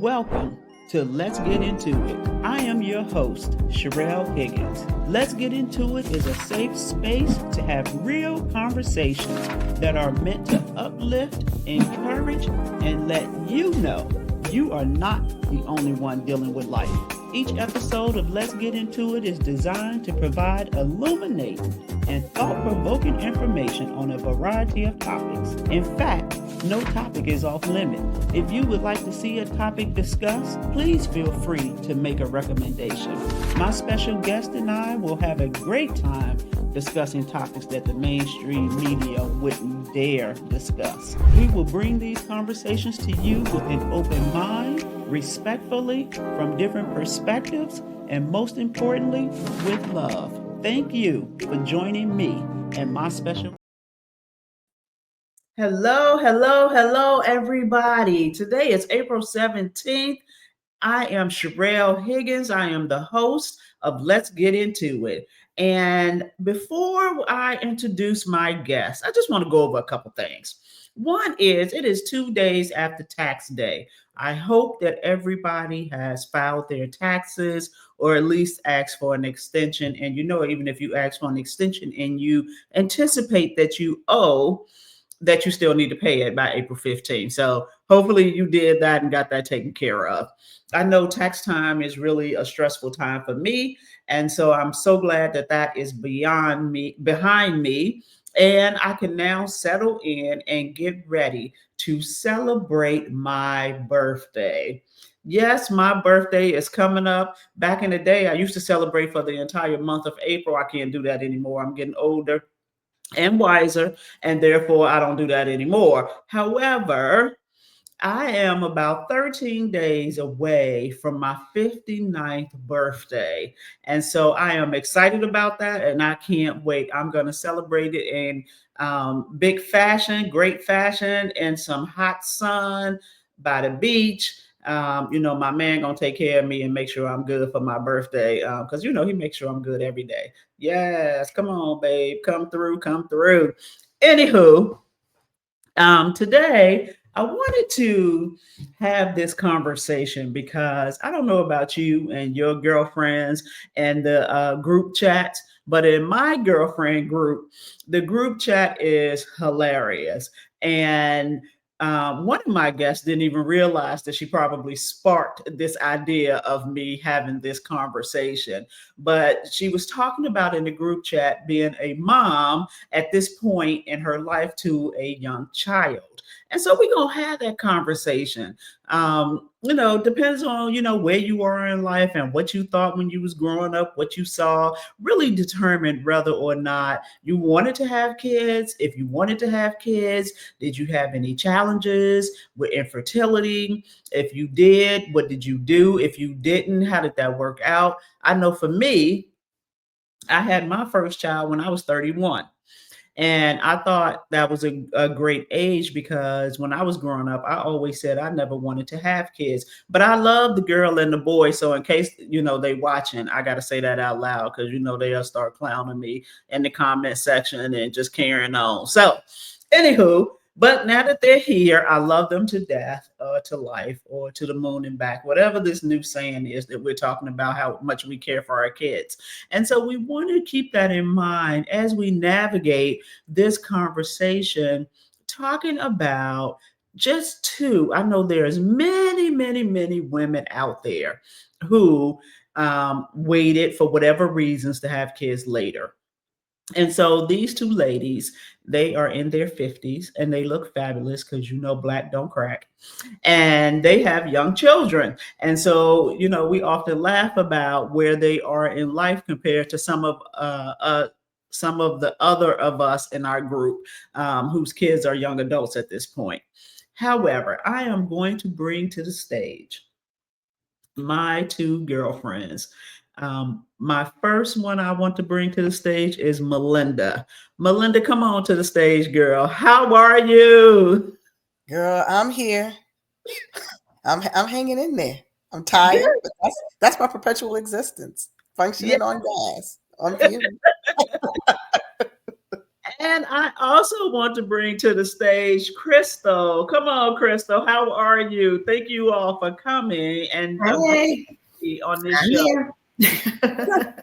Welcome to Let's Get Into It. I am your host, Sherelle Higgins. Let's Get Into It is a safe space to have real conversations that are meant to uplift, encourage, and let you know you are not the only one dealing with life. Each episode of Let's Get Into It is designed to provide illuminating and thought-provoking information on a variety of topics. In fact, no topic is off limit. If you would like to see a topic discussed, please feel free to make a recommendation. My special guest and I will have a great time discussing topics that the mainstream media wouldn't dare discuss. We will bring these conversations to you with an open mind, respectfully, from different perspectives, and most importantly, with love. Thank you for joining me and my special. Hello, everybody. Today is April 17th. I am Sherelle Higgins. I am the host of Let's Get Into It. And before I introduce my guest, I just want to go over a couple things. One is it is 2 days after tax day. I hope that everybody has filed their taxes or at least asked for an extension. And even if you ask for an extension and you anticipate that you owe, that you still need to pay it by April 15th. So hopefully you did that and got that taken care of. I know tax time is really a stressful time for me. And so I'm so glad that that is behind me. And I can now settle in and get ready to celebrate my birthday. Yes, my birthday is coming up. Back in the day, I used to celebrate for the entire month of April. I can't do that anymore. I'm getting older and wiser, and therefore I don't do that anymore. However, I am about 13 days away from my 59th birthday. And so I am excited about that and I can't wait. I'm going to celebrate it in big fashion, great fashion, and some hot sun by the beach. My man gonna take care of me and make sure I'm good for my birthday. Because he makes sure I'm good every day. Yes, come on, babe, come through. Anywho, today I wanted to have this conversation because I don't know about you and your girlfriends and the group chats, but in my girlfriend group, the group chat is hilarious. And one of my guests didn't even realize that she probably sparked this idea of me having this conversation. But she was talking about in the group chat being a mom at this point in her life to a young child. And so we're going to have that conversation. Depends on, where you are in life and what you thought when you was growing up, what you saw, really determined whether or not you wanted to have kids. If you wanted to have kids, did you have any challenges with infertility? If you did, what did you do? If you didn't, how did that work out? I know for me, I had my first child when I was 31. And I thought that was a great age because when I was growing up, I always said I never wanted to have kids. But I love the girl and the boy. So in case, they watching, I got to say that out loud because, they'll start clowning me in the comment section and just carrying on. So anywho, but now that they're here, I love them to death or to life or to the moon and back, whatever this new saying is that we're talking about, how much we care for our kids. And so we want to keep that in mind as we navigate this conversation, talking about just two. I know there's many, many, many women out there who waited for whatever reasons to have kids later. And so these two ladies, they are in their 50s and they look fabulous because black don't crack. And they have young children. And so, we often laugh about where they are in life compared to some of the other of us in our group whose kids are young adults at this point. However, I am going to bring to the stage my two girlfriends. My first one I want to bring to the stage is Melinda. Melinda, come on to the stage, girl. How are you? Girl, I'm here. I'm hanging in there. I'm tired, but that's my perpetual existence. Functioning on gas. On fumes. And I also want to bring to the stage Crystal. Come on, Crystal. How are you? Thank you all for coming and Hey, on this I'm show. here.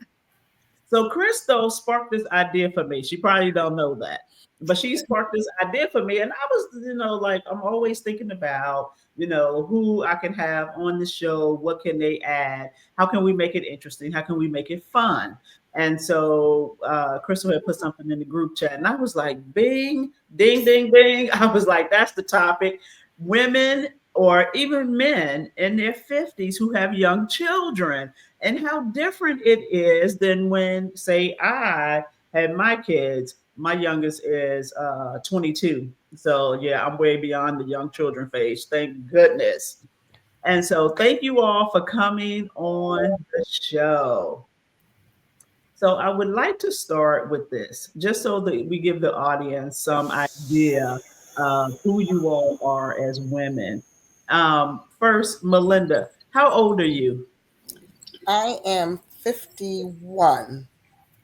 So Crystal sparked this idea for me. She probably don't know that, but she sparked this idea for me, and I was, like I'm always thinking about, who I can have on the show. What can they add? How can we make it interesting? How can we make it fun? And so Crystal had put something in the group chat, and I was like, "Bing, ding, ding, ding!" I was like, "That's the topic." Women or even men in their 50s who have young children, and how different it is than when, say, I had my kids. My youngest is 22. So, yeah, I'm way beyond the young children phase. Thank goodness. And so, thank you all for coming on the show. So, I would like to start with this, just so that we give the audience some idea of who you all are as women. First, Melinda, how old are you? I am 51.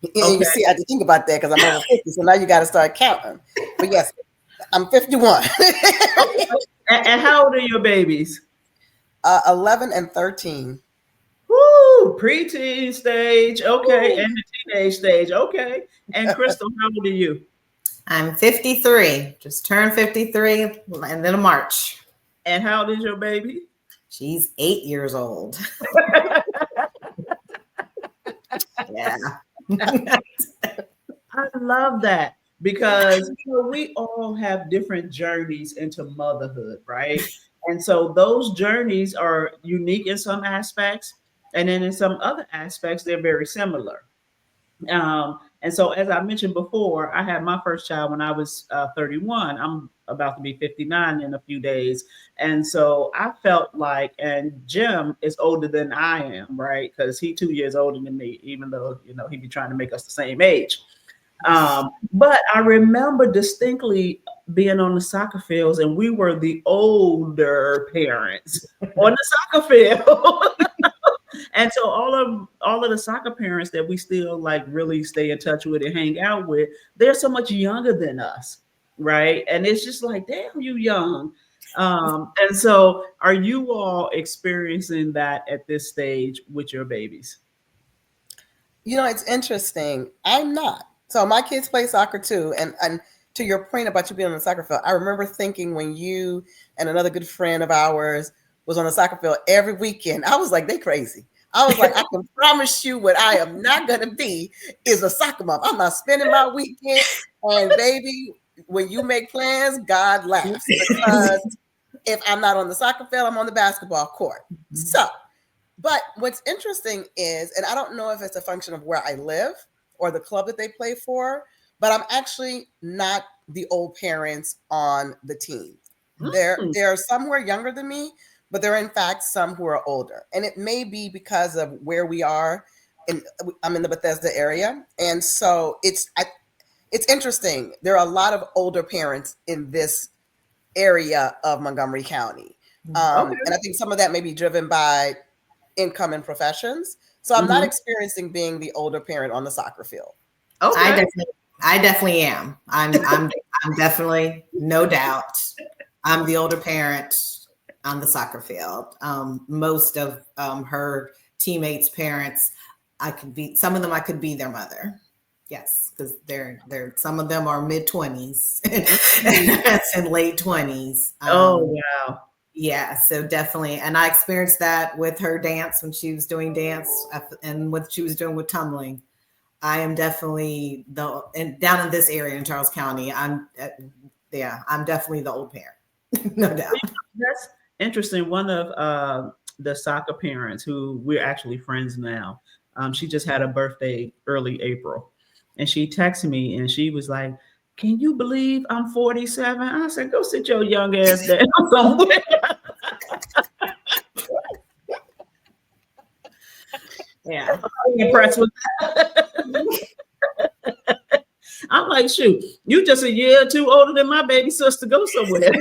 And you Okay. see, I had to think about that because I'm over 50. So now you got to start counting. But yes, I'm 51. Okay. And how old are your babies? 11 and 13. Woo, preteen stage. Okay. Woo. And the teenage stage. Okay. And Crystal, how old are you? I'm 53. Just turned 53 and then March. And how old is your baby? She's 8 years old. Yeah. I love that because we all have different journeys into motherhood, right? And so those journeys are unique in some aspects, and then in some other aspects, they're very similar. And so, as I mentioned before, I had my first child when I was 31. I'm about to be 59 in a few days. And so I felt like, and Jim is older than I am, right? Because he's 2 years older than me, even though, he'd be trying to make us the same age. But I remember distinctly being on the soccer fields, and we were the older parents on the soccer field. And so all of the soccer parents that we still like really stay in touch with and hang out with, they're so much younger than us, right? And it's just like, damn, you young. And so are you all experiencing that at this stage with your babies? It's interesting. I'm not. So my kids play soccer too. And to your point about you being on the soccer field, I remember thinking when you and another good friend of ours was on the soccer field every weekend, I was like, they crazy. I was like, I can promise you what I am not going to be is a soccer mom. I'm not spending my weekend. And baby, when you make plans, God laughs. Because if I'm not on the soccer field, I'm on the basketball court. So, but what's interesting is, and I don't know if it's a function of where I live or the club that they play for, but I'm actually not the old parents on the team. There are some who are younger than me, but there are in fact some who are older. And it may be because of where we are. I'm in the Bethesda area. And so it's interesting. There are a lot of older parents in this area of Montgomery County. Okay. And I think some of that may be driven by income and professions. So I'm not experiencing being the older parent on the soccer field. Okay. I definitely am. I'm definitely, no doubt, I'm the older parent on the soccer field. Most of her teammates' parents, some of them I could be their mother. Yes, because they're some of them are mid-20s and late 20s. Oh wow. Yeah, so definitely. And I experienced that with her dance when she was doing dance and what she was doing with tumbling. I am definitely and down in this area in Charles County, I'm definitely the old parent, no doubt. That's interesting. One of the soccer parents who we're actually friends now, she just had a birthday early April. And she texted me and she was like, "Can you believe I'm 47?" I said, "Go sit your young ass down somewhere." Yeah. I'm impressed with that. I'm like, shoot, you just a year or two older than my baby sister. Go somewhere.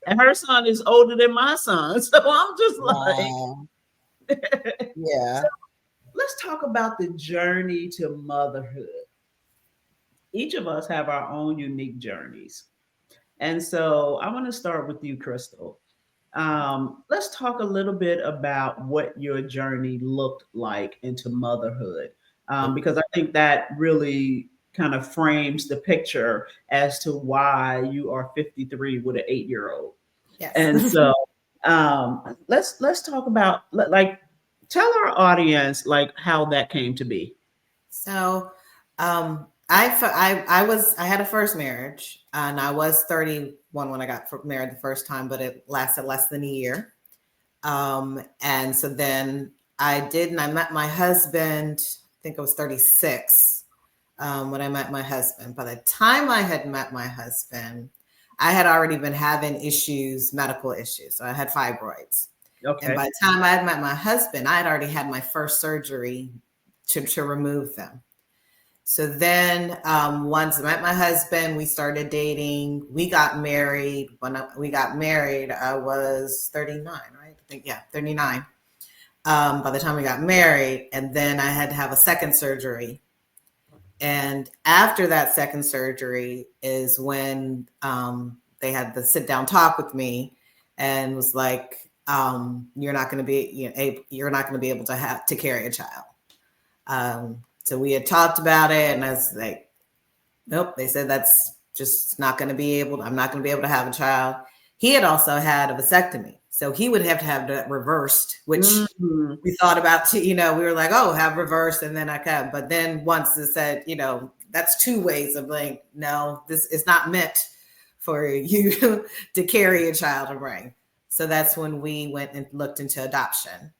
And her son is older than my son. So I'm just like, wow. Yeah. So let's talk about the journey to motherhood. Each of us have our own unique journeys. And so I want to start with you, Crystal. Let's talk a little bit about what your journey looked like into motherhood, because I think that really kind of frames the picture as to why you are 53 with an 8-year-old. Yes. And so let's talk about like tell our audience like how that came to be. So, I had a first marriage, and I was 31 when I got married the first time, but it lasted less than a year. And so then I met my husband. I think I was 36 when I met my husband. By the time I had met my husband, I had already been having medical issues. So I had fibroids. Okay. And by the time I had met my husband, I had already had my first surgery to remove them. So then once I met my husband, we started dating. We got married. When we got married, I was 39, right? I think, yeah, 39. By the time we got married, and then I had to have a second surgery. And after that second surgery is when they had the sit down talk with me and was like, you're not going to be able to carry a child. So we had talked about it, and I was like, nope. They said that's just not going to be able. I'm not going to be able to have a child. He had also had a vasectomy, so he would have to have that reversed, which we thought about. We were like, oh, have reversed, and then I could. But then once it said, that's 2 ways of like, no, this is not meant for you to carry a child and bring. So that's when we went and looked into adoption,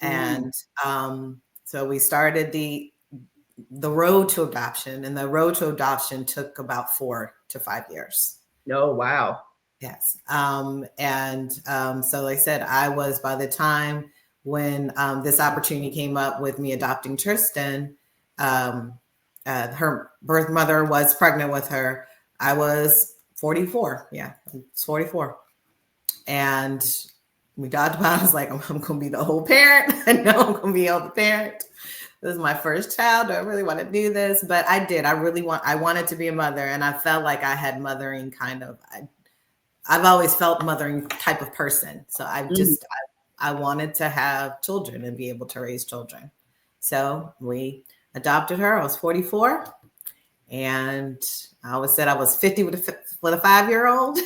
and so we started the road to adoption, and the road to adoption took about 4 to 5 years. Oh, wow. Yes. So like I said, I was, by the time when this opportunity came up with me adopting Tristan, her birth mother was pregnant with her. I was 44. Yeah, I was 44. And we talked about it. I was like, I'm going to be the whole parent. I know I'm going to be the parent. This is my first child. Do I really want to do this? But I did. I wanted to be a mother, and I felt like I had mothering kind of, I've always felt mothering type of person. So I wanted to have children and be able to raise children. So we adopted her. I was 44, and I always said I was 50 with a 5-year-old.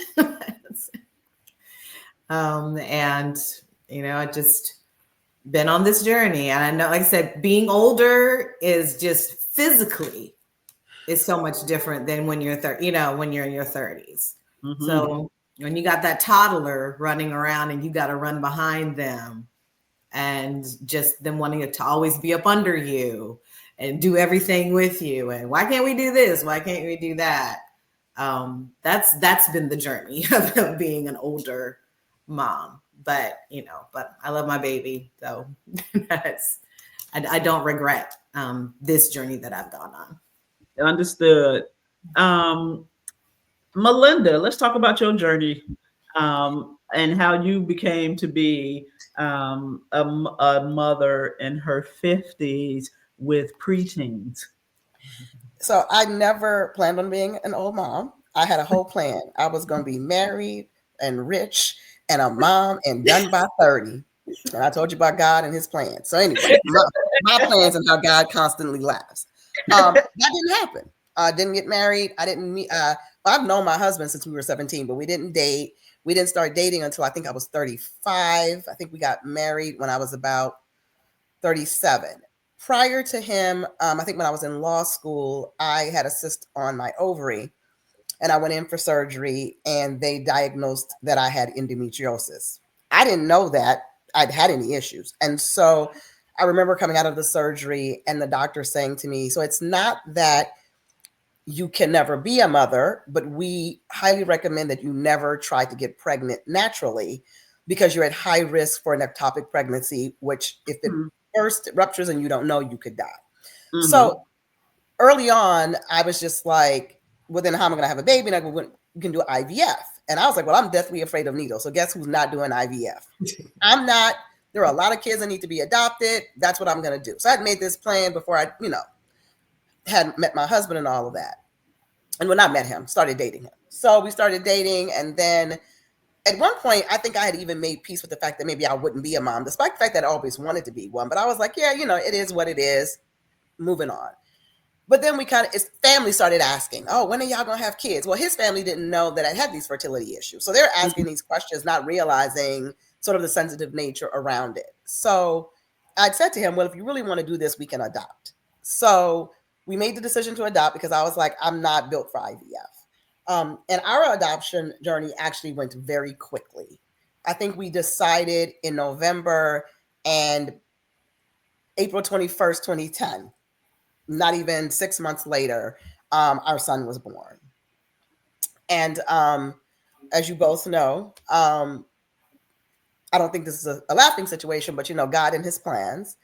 I just been on this journey. And I know, like I said, being older is just physically is so much different than when you're when you're in your 30s. Mm-hmm. So when you got that toddler running around and you got to run behind them and just them wanting to always be up under you and do everything with you. And why can't we do this? Why can't we do that? That's been the journey of being an older mom. But I love my baby. So I don't regret this journey that I've gone on. Understood. Melinda, let's talk about your journey and how you became to be a mother in her 50s with preteens. So I never planned on being an old mom. I had a whole plan. I was going to be married and rich and a mom and done by 30. And I told you about God and his plans. So anyway, my plans and how God constantly laughs. That didn't happen. I didn't get married. I didn't meet. I've known my husband since we were 17, but we didn't date. We didn't start dating until I think I was 35. I think we got married when I was about 37. Prior to him, I think when I was in law school, I had a cyst on my ovary. And I went in for surgery, and they diagnosed that I had endometriosis. I didn't know that I'd had any issues. And so I remember coming out of the surgery and the doctor saying to me, so it's not that you can never be a mother, but we highly recommend that you never try to get pregnant naturally because you're at high risk for an ectopic pregnancy, which if it first ruptures and you don't know, you could die. Mm-hmm. So early on, I was just like, well, then how am I going to have a baby? And we can do IVF. And I was like, well, I'm deathly afraid of needles. So guess who's not doing IVF? I'm not. There are a lot of kids that need to be adopted. That's what I'm going to do. So I had made this plan before I, had met my husband and all of that. And when I met him, started dating him. So we started dating. And then at one point, I think I had even made peace with the fact that maybe I wouldn't be a mom, despite the fact that I always wanted to be one. But I was like, yeah, it is what it is. Moving on. But then his family started asking, oh, when are y'all going to have kids? Well, his family didn't know that I had these fertility issues. So they're asking these questions, not realizing sort of the sensitive nature around it. So I'd said to him, well, if you really want to do this, we can adopt. So we made the decision to adopt because I was like, I'm not built for IVF. And our adoption journey actually went very quickly. I think we decided in November, and April 21st, 2010, not even 6 months later, our son was born. And as you both know, I don't think this is a laughing situation, but God and his plans.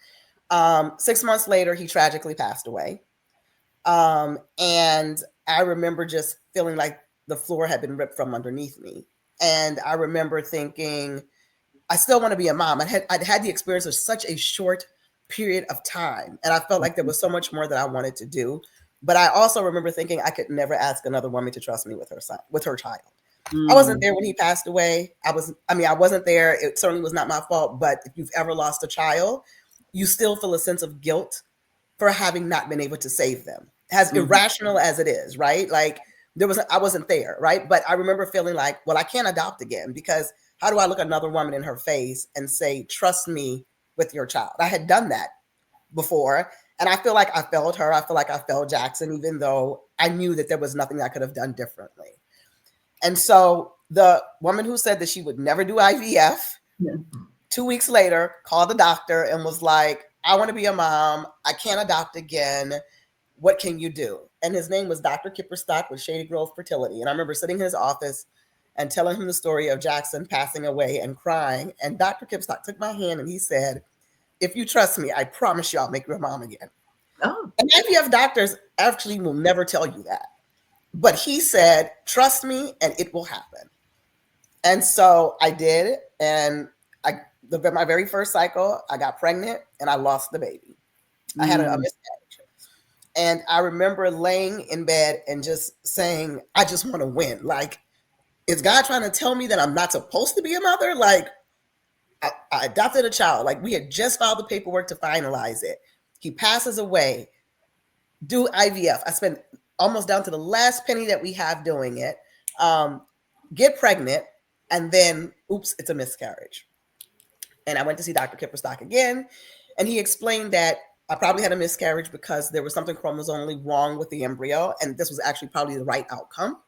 6 months later, he tragically passed away. And I remember just feeling like the floor had been ripped from underneath me. And I remember thinking, I still want to be a mom. I'd had the experience of such a short period of time. And I felt like there was so much more that I wanted to do. But I also remember thinking I could never ask another woman to trust me with her son, with her child. I wasn't there when he passed away. I wasn't there. It certainly was not my fault. But if you've ever lost a child, you still feel a sense of guilt for having not been able to save them. As irrational as it is, right? Like I wasn't there, right? But I remember feeling like, well, I can't adopt again, because how do I look another woman in her face and say, trust me with your child? I had done that before. And I feel like I failed her. I feel like I failed Jackson, even though I knew that there was nothing I could have done differently. And so the woman who said that she would never do IVF, 2 weeks later, called the doctor and was like, I want to be a mom. I can't adopt again. What can you do? And his name was Dr. Kipperstock with Shady Grove Fertility. And I remember sitting in his office and telling him the story of Jackson passing away and crying. And Dr. Kipperstock took my hand and he said, if you trust me, I promise you I'll make you a mom again. Oh. And IVF doctors actually will never tell you that. But he said, trust me and it will happen. And so I did. And my very first cycle, I got pregnant and I lost the baby. I had a miscarriage. And I remember laying in bed and just saying, I just want to win. Like, is God trying to tell me that I'm not supposed to be a mother? Like, I adopted a child. Like, we had just filed the paperwork to finalize it. He passes away. Do IVF. I spent almost down to the last penny that we have doing it. Get pregnant. And then, oops, it's a miscarriage. And I went to see Dr. Kipperstock again. And he explained that I probably had a miscarriage because there was something chromosomally wrong with the embryo. And this was actually probably the right outcome.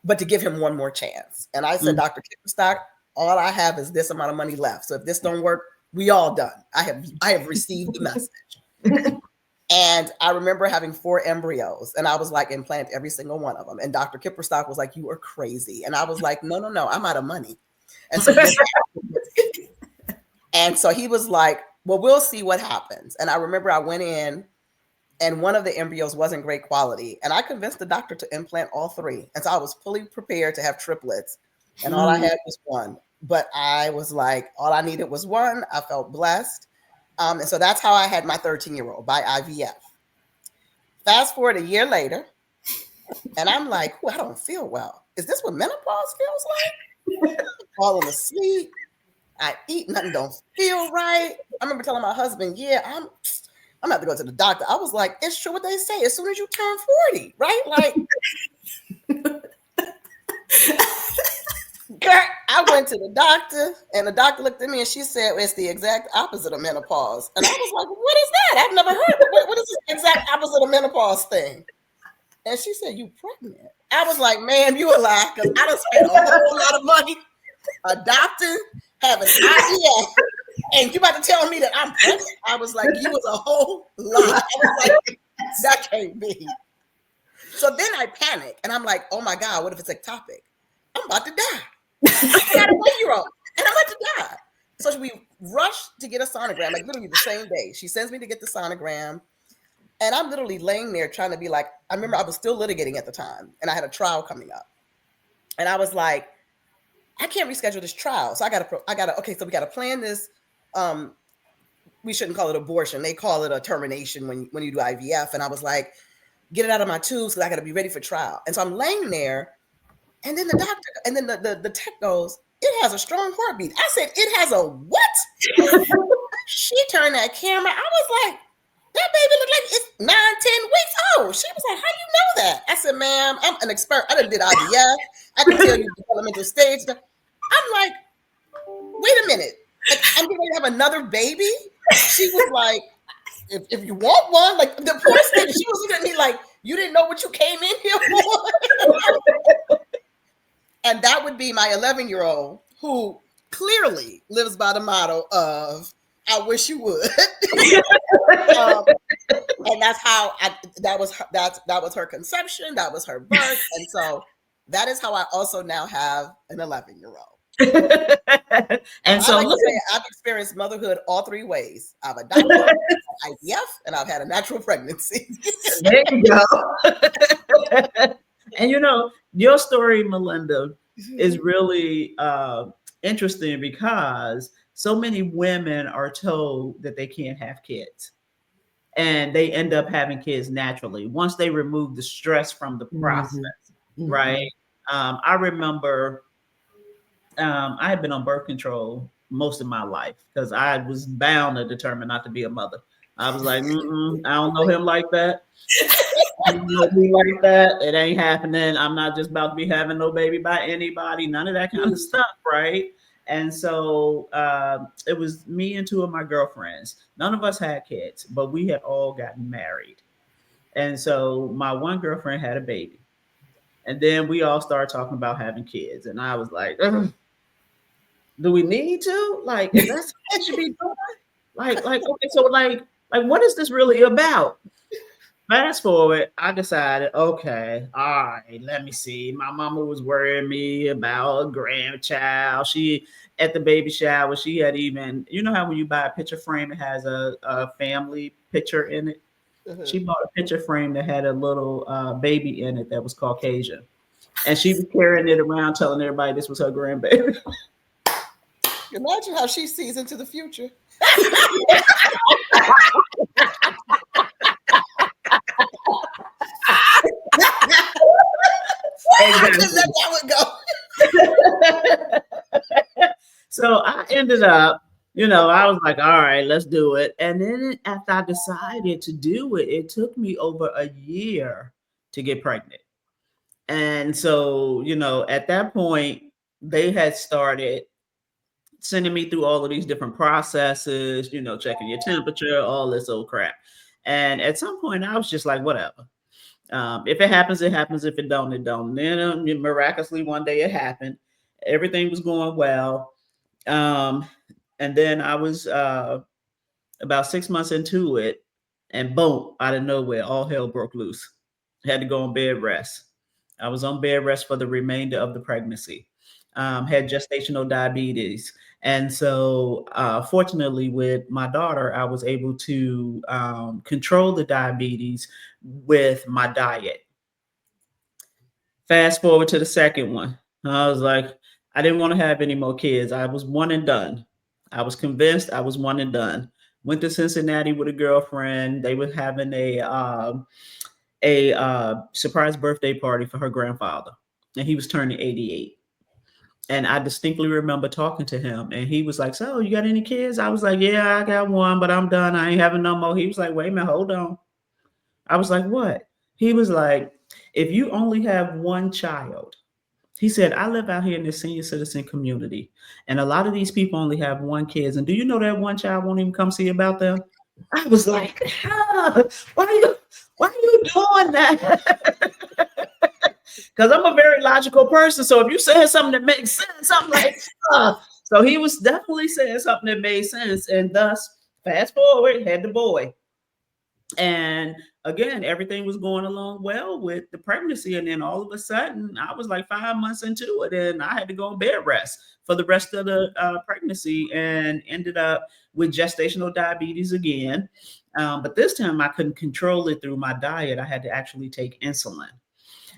But to give him one more chance. And I said, Dr. Kipperstock, all I have is this amount of money left. So if this don't work, we all done. I have received the message. And I remember having 4 embryos and I was like, implant every single one of them. And Dr. Kipperstock was like, you are crazy. And I was like, no, I'm out of money. And so he was like, well, we'll see what happens. And I remember I went in and one of the embryos wasn't great quality. And I convinced the doctor to implant all 3. And so I was fully prepared to have triplets. And all I had was 1. But I was like, all I needed was 1. I felt blessed. And so that's how I had my 13-year-old by IVF. Fast forward a year later. And I'm like, I don't feel well. Is this what menopause feels like? Falling asleep. I eat, nothing don't feel right. I remember telling my husband, I'm gonna have to go to the doctor. I was like, it's true what they say. As soon as you turn 40, right? Like, I went to the doctor and the doctor looked at me and she said, it's the exact opposite of menopause. And I was like, what is that? I've never heard of it. What is this exact opposite of menopause thing? And she said, you pregnant. I was like, man, you a lie, because I done spent a whole lot of money adopting, having IVF, and you about to tell me that I'm pregnant? I was like, you was a whole lie. I was like, that can't be. So then I panic and I'm like, oh my God, what if it's ectopic? I'm about to die. I got a 1-year-old and I'm about to die. So we rushed to get a sonogram, like literally the same day. She sends me to get the sonogram. And I'm literally laying there trying to be like, I remember I was still litigating at the time and I had a trial coming up. And I was like, I can't reschedule this trial. So okay, so we got to plan this. We shouldn't call it abortion. They call it a termination when you do IVF. And I was like, get it out of my tubes because I got to be ready for trial. And so I'm laying there, and then the doctor, and then the tech goes, it has a strong heartbeat. I said, it has a what? She turned that camera. I was like, that baby looked like it's 9-10 weeks old. She was like, how do you know that? I said, ma'am, I'm an expert. I done did IVF. I can tell you developmental stage. I'm like, wait a minute. Like, I'm going to have another baby? She was like, if you want one, like the poor thing, she was looking at me like, you didn't know what you came in here for? And that would be my 11-year-old who clearly lives by the motto of, I wish you would. And that's how that was her conception. That was her birth. And so that is how I also now have an 11-year-old. And so I've experienced motherhood all three ways. I've adopted, IVF, and I've had a natural pregnancy. There you go. And your story, Melinda, is really interesting because so many women are told that they can't have kids, and they end up having kids naturally once they remove the stress from the process. Mm-hmm. Right. I remember I had been on birth control most of my life because I was bound and determined not to be a mother. I was like, I don't know him like that. I don't know me like that. It ain't happening. I'm not just about to be having no baby by anybody. None of that kind of stuff, right? And so it was me and two of my girlfriends. None of us had kids, but we had all gotten married. And so my one girlfriend had a baby. And then we all started talking about having kids. And I was like, do we need to? Like, is that something I should be doing? Like, okay, so like, what is this really about? Fast forward, I decided, okay, all right, let me see. My mama was worrying me about a grandchild. She, at the baby shower, she had even, you know how when you buy a picture frame, it has a family picture in it? Mm-hmm. She bought a picture frame that had a little baby in it that was Caucasian. And she was carrying it around telling everybody this was her grandbaby. Imagine how she sees into the future. Exactly. So I ended up, I was like, all right, let's do it. And then after I decided to do it, it took me over a year to get pregnant. And so, at that point, they had started sending me through all of these different processes, checking your temperature, all this old crap. And at some point, I was just like, whatever. If it happens, it happens. If it don't, it don't. And then miraculously, one day it happened. Everything was going well. And then I was about 6 months into it, and boom, out of nowhere, all hell broke loose. I had to go on bed rest. I was on bed rest for the remainder of the pregnancy. Had gestational diabetes. And so fortunately with my daughter, I was able to control the diabetes with my diet. Fast forward to the second one. I was like, I didn't want to have any more kids. I was one and done. I was convinced I was one and done. Went to Cincinnati with a girlfriend. They were having a surprise birthday party for her grandfather. And he was turning 88. And I distinctly remember talking to him, and he was like, so you got any kids? I was like, yeah, I got one, but I'm done. I ain't having no more. He was like, wait a minute, hold on. I was like, what? He was like, if you only have one child, he said, I live out here in the senior citizen community, and a lot of these people only have one kids. And do you know that one child won't even come see about them? I was like, why are you doing that? Because I'm a very logical person. So if you saying something that makes sense, I'm like, So he was definitely saying something that made sense. And thus, fast forward, had the boy. And again, everything was going along well with the pregnancy. And then all of a sudden, I was like 5 months into it, and I had to go on bed rest for the rest of the pregnancy, and ended up with gestational diabetes again. But this time I couldn't control it through my diet. I had to actually take insulin.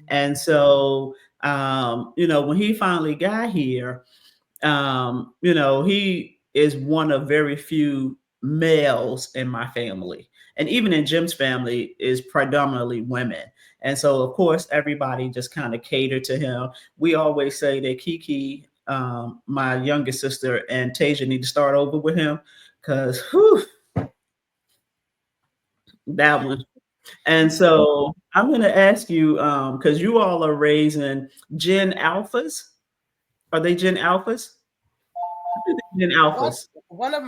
And so When he finally got here, he is one of very few males in my family. And even in Jim's family is predominantly women. And so of course everybody just kind of catered to him. We always say that Kiki, my youngest sister, and Tasia need to start over with him because that one. And so I'm gonna ask you, because you all are raising Gen Alphas. Are they Gen Alphas? Gen One, Alphas. one of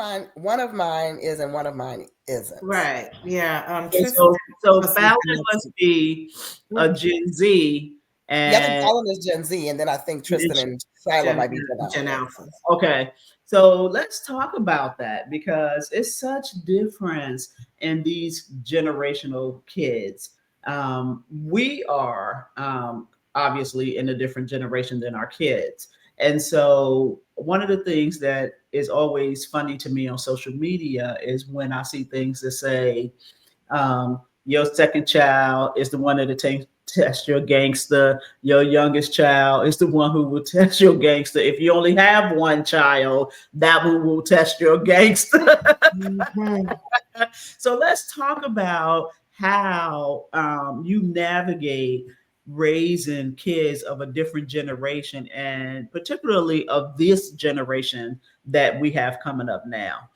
mine is, and one of mine isn't. Right. Yeah. And Tristan, so Fallon must be a Gen Z, Yeah, I think and Fallon is Gen Z, and then I think Tristan and Shiloh might be Gen Alpha. Alpha. okay. So let's talk about that because it's such difference in these generational kids. We are obviously in a different generation than our kids. And so one of the things that is always funny to me on social media is when I see things that say, your second child is the one that'll test your gangster. Your youngest child is the one who will test your gangster. If you only have one child, that one will test your gangster. Mhm. So let's talk about how you navigate raising kids of a different generation and particularly of this generation that we have coming up now.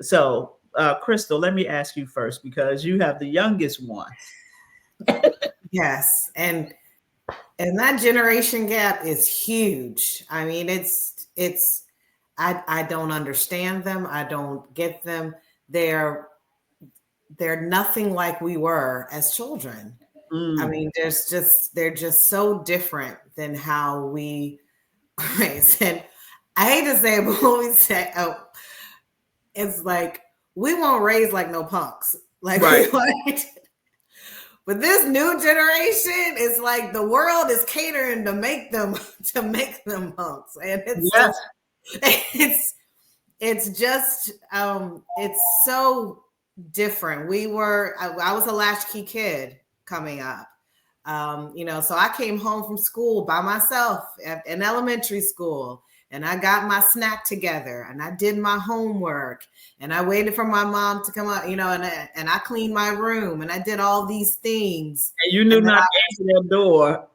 So, Crystal, let me ask you first because you have the youngest one. Yes. And that generation gap is huge. I mean, I don't understand them. I don't get them. They're nothing like we were as children. I mean, they're just so different than how we raised. And I hate to say it, but when we say, oh, it's like we won't raise like no punks. Like, Right. but this new generation is like the world is catering to make them punks. And it's just it's so different. I was a latchkey kid coming up. So I came home from school by myself in elementary school, and I got my snack together and I did my homework and I waited for my mom to come up, and I cleaned my room and I did all these things. And you knew not to answer their door.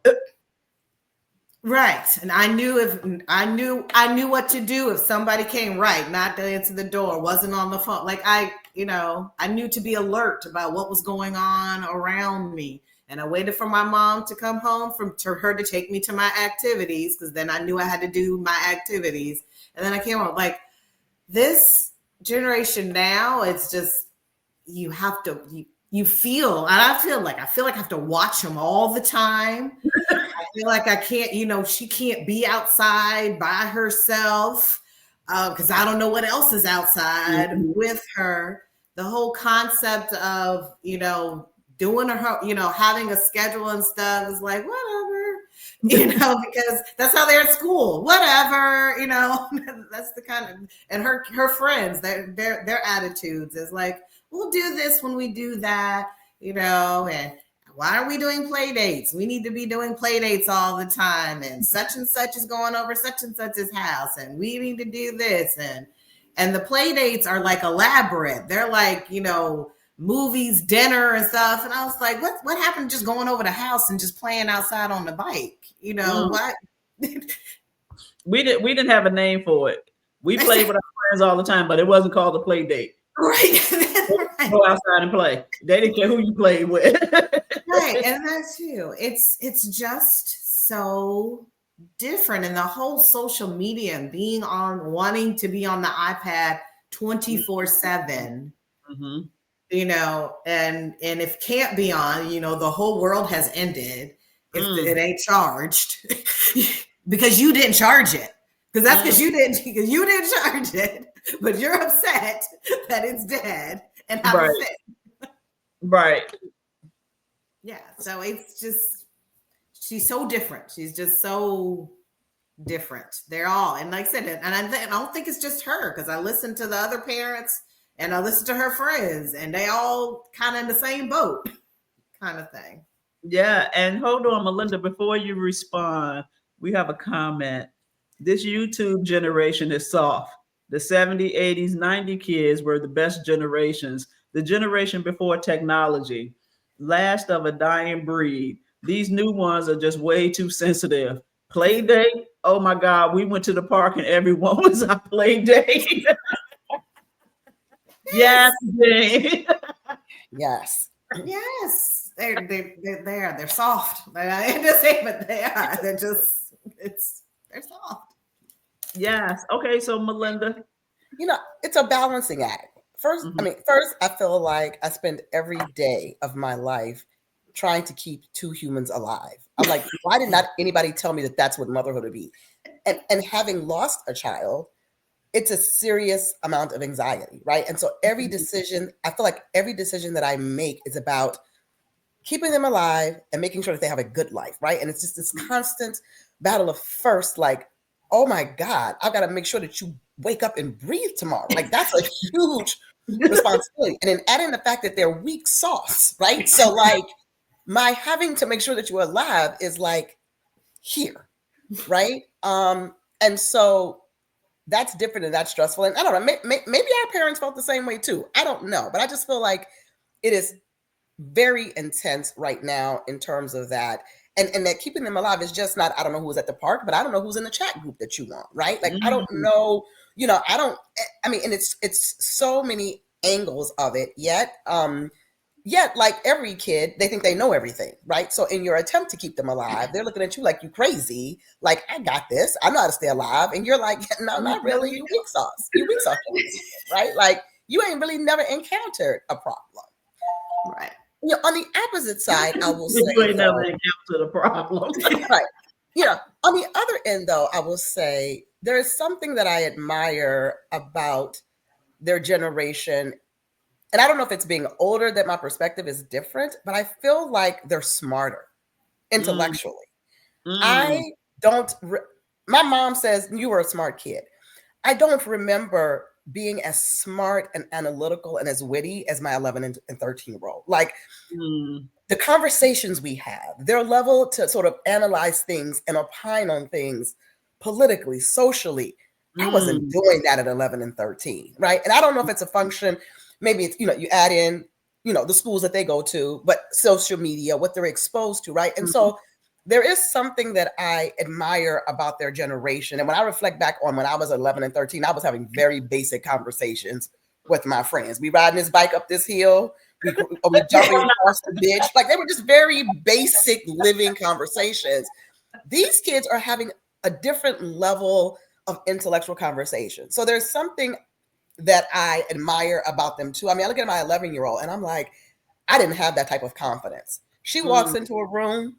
Right. And I knew what to do if somebody came, right, not to answer the door, wasn't on the phone. Like I knew to be alert about what was going on around me. And I waited for my mom to come home to her to take me to my activities, because then I knew I had to do my activities. And then I came home. Like, this generation now, it's just, you have to, you feel, and I feel like I have to watch them all the time. I feel like I can't, she can't be outside by herself because I don't know what else is outside with her. The whole concept of, doing her, having a schedule and stuff is like, whatever, because that's how they're at school, whatever, that's the kind of, and her friends, their attitudes is like, we'll do this when we do that, and why are we doing play dates? We need to be doing play dates all the time, and such is going over such and such's house, and we need to do this, and the play dates are like elaborate. They're like, movies, dinner and stuff. And I was like, what happened to just going over the house and just playing outside on the bike? What? We didn't have a name for it. We played with our friends all the time, but it wasn't called a play date. Right. Right. Go outside and play. They didn't care who you played with. Right. And that's too. It's just so different. And the whole social media and wanting to be on the iPad 24/7. Mm-hmm. And if can't be on, the whole world has ended if it ain't charged because you didn't charge it. Because that's because you didn't charge it, but you're upset that it's dead and how right. Right. Yeah. So it's just, she's so different. She's just so different. They're all, and like I said, and I don't think it's just her, because I listened to the other parents and I listened to her friends, and they all kind of in the same boat kind of thing. Yeah, and hold on, Melinda, before you respond, we have a comment. This YouTube generation is soft. The 70s, 80s, 90s kids were the best generations. The generation before technology, last of a dying breed. These new ones are just way too sensitive. Play date? Oh my God, we went to the park and everyone was our play date. Yes, Yes, Jane. Yes. yes, they're soft. I hate to say, but they are. They're soft. Yes. Okay, so Melinda. It's a balancing act. First, Mhm. I feel like I spend every day of my life trying to keep two humans alive. I'm like, why did not anybody tell me that that's what motherhood would be? And having lost a child, it's a serious amount of anxiety, right? And so I feel like every decision that I make is about keeping them alive and making sure that they have a good life, right? And it's just this constant battle of first, like, oh my God, I've got to make sure that you wake up and breathe tomorrow. Like that's a huge responsibility. And then adding the fact that they're weak sauce, right? So like my having to make sure that you're alive is like here, right? And so that's different and that's stressful. And I don't know, maybe our parents felt the same way too. I don't know, but I just feel like it is very intense right now in terms of that. And that keeping them alive is just not, I don't know who's at the park, but I don't know who's in the chat group that you want, right? Like I don't Mhm. know, I mean, and it's so many angles of it, yet like every kid, they think they know everything, right? So in your attempt to keep them alive, they're looking at you like you crazy, like I got this, I know how to stay alive. And you're like, no, not really, you weak sauce. You weak sauce, right? Like you ain't really never encountered a problem. Right. On the opposite side, I will You say ain't never though, encountered a problem. right. On the other end though, I will say there is something that I admire about their generation. And I don't know if it's being older that my perspective is different, but I feel like they're smarter Mm, intellectually. I mm, don't, my mom says you were a smart kid. I don't remember being as smart and analytical and as witty as my 11 and 13-year-old. Like mm, the conversations we have, their level to sort of analyze things and opine on things politically, socially. I wasn't mm, doing that at 11 and 13, right? And I don't know if it's a function, maybe it's, you add in, the schools that they go to, but social media, what they're exposed to, right? And mhm, so there is something that I admire about their generation. And when I reflect back on when I was 11 and 13, I was having very basic conversations with my friends. We riding this bike up this hill, we jumping across the ditch. Like they were just very basic living conversations. These kids are having a different level of intellectual conversation. So there's something that I admire about them too. I mean, I look at my 11-year-old and I'm like, I didn't have that type of confidence. She walks mm. into a room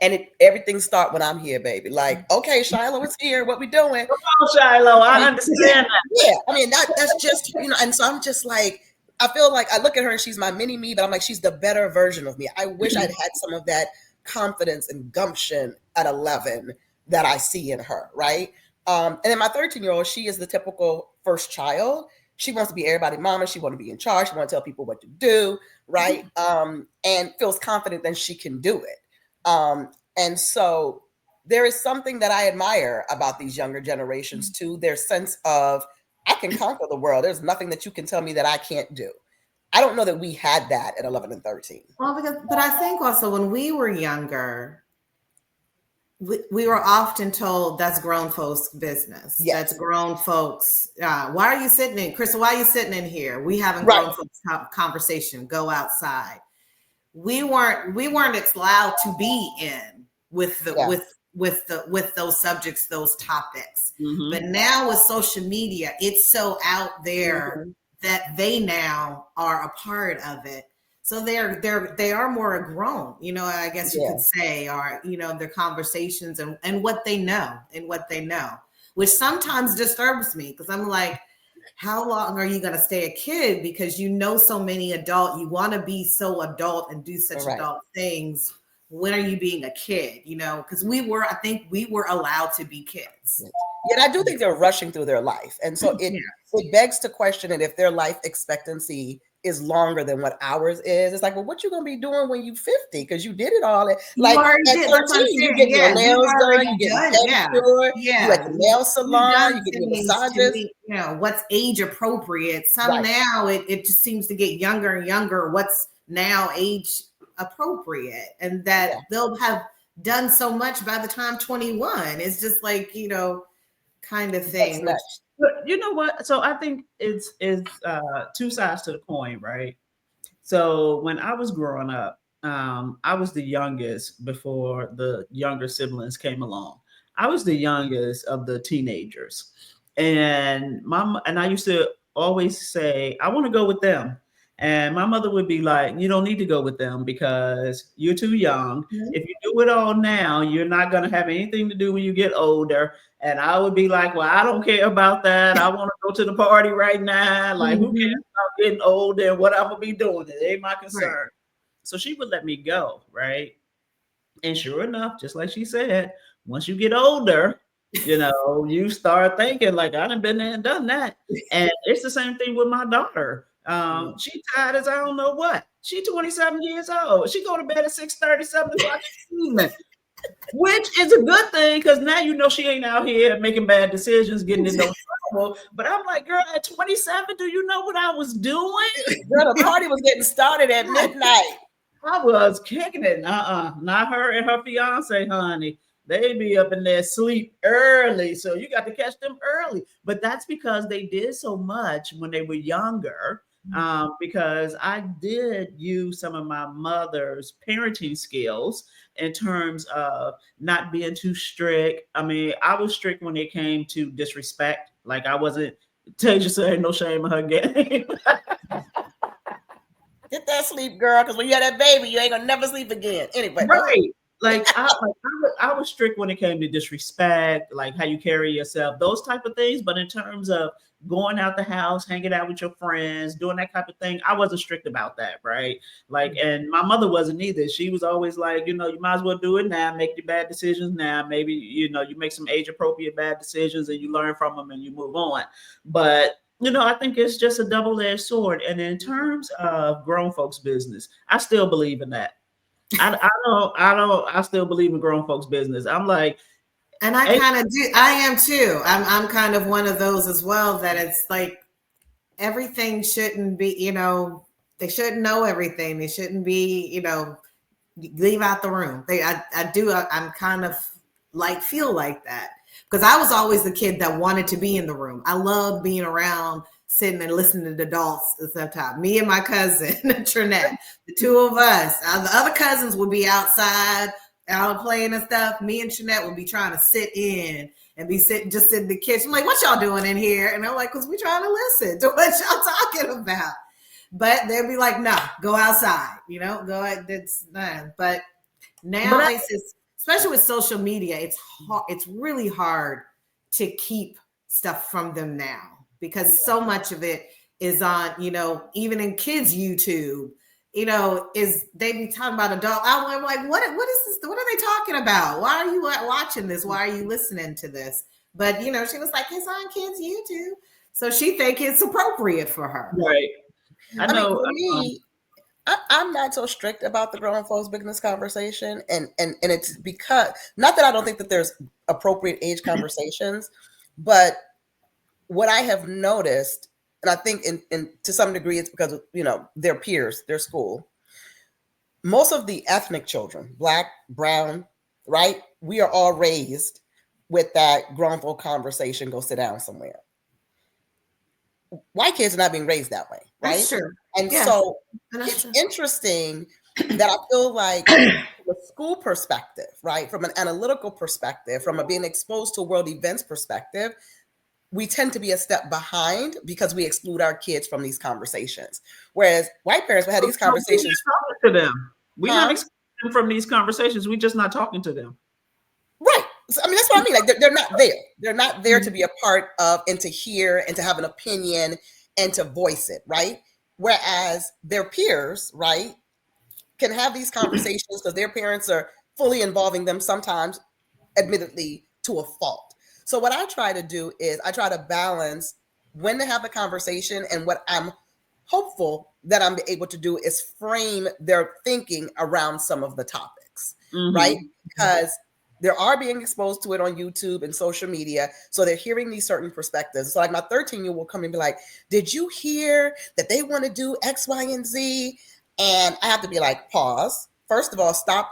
and everything start when I'm here, baby. Like, okay, Shiloh is here. What we doing? Oh, Shiloh, I understand that. Yeah, I mean that's just and so I'm just like I feel like I look at her and she's my mini me, but I'm like she's the better version of me. I wish I'd had some of that confidence and gumption at 11 that I see in her, right? And then my 13-year-old, she is the typical first child. She wants to be everybody's mama. She wants to be in charge. She wants to tell people what to do, right? And feels confident that she can do it. And so there is something that I admire about these younger generations too. Their sense of I can conquer the world. There's nothing that you can tell me that I can't do. I don't know that we had that at 11 and 13. Well, but I think also when we were younger, we were often told that's grown folks' business. Yes. That's grown folks. Why are you sitting in, Crystal? Why are you sitting in here? We haven't Right. grown folks conversation. Go outside. We weren't allowed to be in with the Yeah. with those subjects, those topics. Mhm. But now with social media, it's so out there that they now are a part of it. So they are more grown, I guess you could say, or their conversations and what they know which sometimes disturbs me because I'm like, how long are you going to stay a kid? Because so many adult, you want to be so adult and do such adult things. When are you being a kid? Because I think we were allowed to be kids. Yet I do think they're rushing through their life. And so it begs to question it if their life expectancy is longer than what ours is. It's like, well, what you gonna be doing when you 50? Because you did it all. At You 13, you get your you've nails done, already you get done it. Yeah. pedicure, Yeah. you at the nail You've salon, done you get your things to massages. meet, you know, what's age appropriate. Some Right. now it just seems to get younger and younger. What's now age appropriate, and that Yeah. they'll have done so much by the time 21. It's just like, you know, kind of thing. Which, But you know what? So I think it's two sides to the coin, right? So when I was growing up, I was the youngest before the younger siblings came along. I was the youngest of the teenagers, and I used to always say, I want to go with them. And my mother would be like, you don't need to go with them because you're too young. Mhm. If you do it all now, you're not going to have anything to do when you get older. And I would be like, well, I don't care about that. I want to go to the party right now. Like, who cares about getting older and what I'm going to be doing? It ain't my concern. Right. So she would let me go, right? And sure enough, just like she said, once you get older, you know, you start thinking like, I done been there and done that. And it's the same thing with my daughter. She tired as I don't know what. She 27 years old. She go to bed at 6:30, 7 o'clock in the evening. Which is a good thing because now you know she ain't out here making bad decisions, getting in no trouble. But I'm like, girl, at 27, do you know what I was doing? Girl, the party was getting started at midnight. I was kicking it. Not her and her fiance, honey. They be up in there sleep early. So you got to catch them early. But that's because they did so much when they were younger. Because I did use some of my mother's parenting skills in terms of not being too strict. I mean, I was strict when it came to disrespect. Like I wasn't, Tasia said, ain't no shame in her game. Get that sleep, girl, because when you had that baby, you ain't gonna never sleep again. Anyway, Right. I was strict when it came to disrespect, like how you carry yourself, those type of things. But in terms of going out the house, hanging out with your friends, doing that type of thing, I wasn't strict about that, right? Like, and my mother wasn't either. She was always like, you know, you might as well do it now, make the bad decisions now. Maybe, you know, you make some age appropriate bad decisions and you learn from them and you move on. But you know, I think it's just a double-edged sword. And in terms of grown folks' business, I still believe in that. I still believe in grown folks' business. I'm like, and I kind of do. I am too. I'm kind of one of those as well. That it's like everything shouldn't be. You know, they shouldn't know everything. They shouldn't be. You know, leave out the room. I do. I'm kind of like feel like that because I was always the kid that wanted to be in the room. I loved being around, sitting and listening to the adults sometimes. Me and my cousin, Trinette, the two of us. The other cousins would be outside, out playing and stuff. Me and Trinette would be trying to sit in and be sitting in the kitchen. I'm like, what y'all doing in here? And I'm like, because we trying to listen to what y'all talking about. But they'd be like, no, go outside. You know, go ahead. That's none. But now, especially with social media, it's hard. It's really hard to keep stuff from them now. Because so much of it is on, you know, even in kids' YouTube, you know, they be talking about adult. I'm like, what is this? What are they talking about? Why are you watching this? Why are you listening to this? But, you know, she was like, it's on kids' YouTube. So she think it's appropriate for her. Right. I know. For me, I'm not so strict about the grown folks business conversation. And it's because, not that I don't think that there's appropriate age conversations, but what I have noticed, and I think in to some degree it's because of, you know, their peers, their school, most of the ethnic children, Black, brown, right? We are all raised with that grown folk conversation, go sit down somewhere. White kids are not being raised that way, right? That's true. And so it's interesting that I feel like from a school perspective, right? From an analytical perspective, from a being exposed to world events perspective, we tend to be a step behind because we exclude our kids from these conversations. Whereas white parents will have these conversations. We're not talking to them. We're not excluding them from these conversations. We're just not talking to them. Right. So, I mean, that's what I mean. Like they're not there. They're not there to be a part of and to hear and to have an opinion and to voice it, right? Whereas their peers, right, can have these conversations because their parents are fully involving them, sometimes admittedly to a fault. So what I try to do is I try to balance when to have the conversation and what I'm hopeful that I'm able to do is frame their thinking around some of the topics, right? Because they are being exposed to it on YouTube and social media. So they're hearing these certain perspectives. So like my 13-year-old will come and be like, did you hear that they want to do X, Y, and Z? And I have to be like, pause. First of all, stop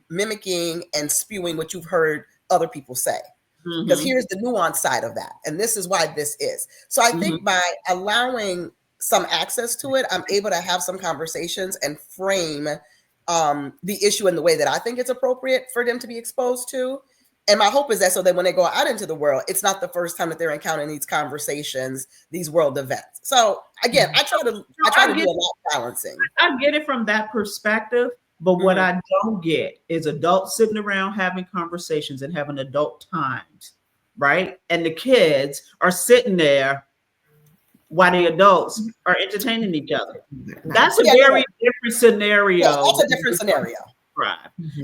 mimicking and spewing what you've heard other people say. Because here's the nuance side of that. And this is why this is. So I think by allowing some access to it, I'm able to have some conversations and frame the issue in the way that I think it's appropriate for them to be exposed to. And my hope is that so that when they go out into the world, it's not the first time that they're encountering these conversations, these world events. So again, I try to do a lot of balancing. I get it from that perspective, but what I don't get is adults sitting around having conversations and having adult times, right? And the kids are sitting there while the adults are entertaining each other. That's a very different scenario. Yeah, that's a different scenario. Right.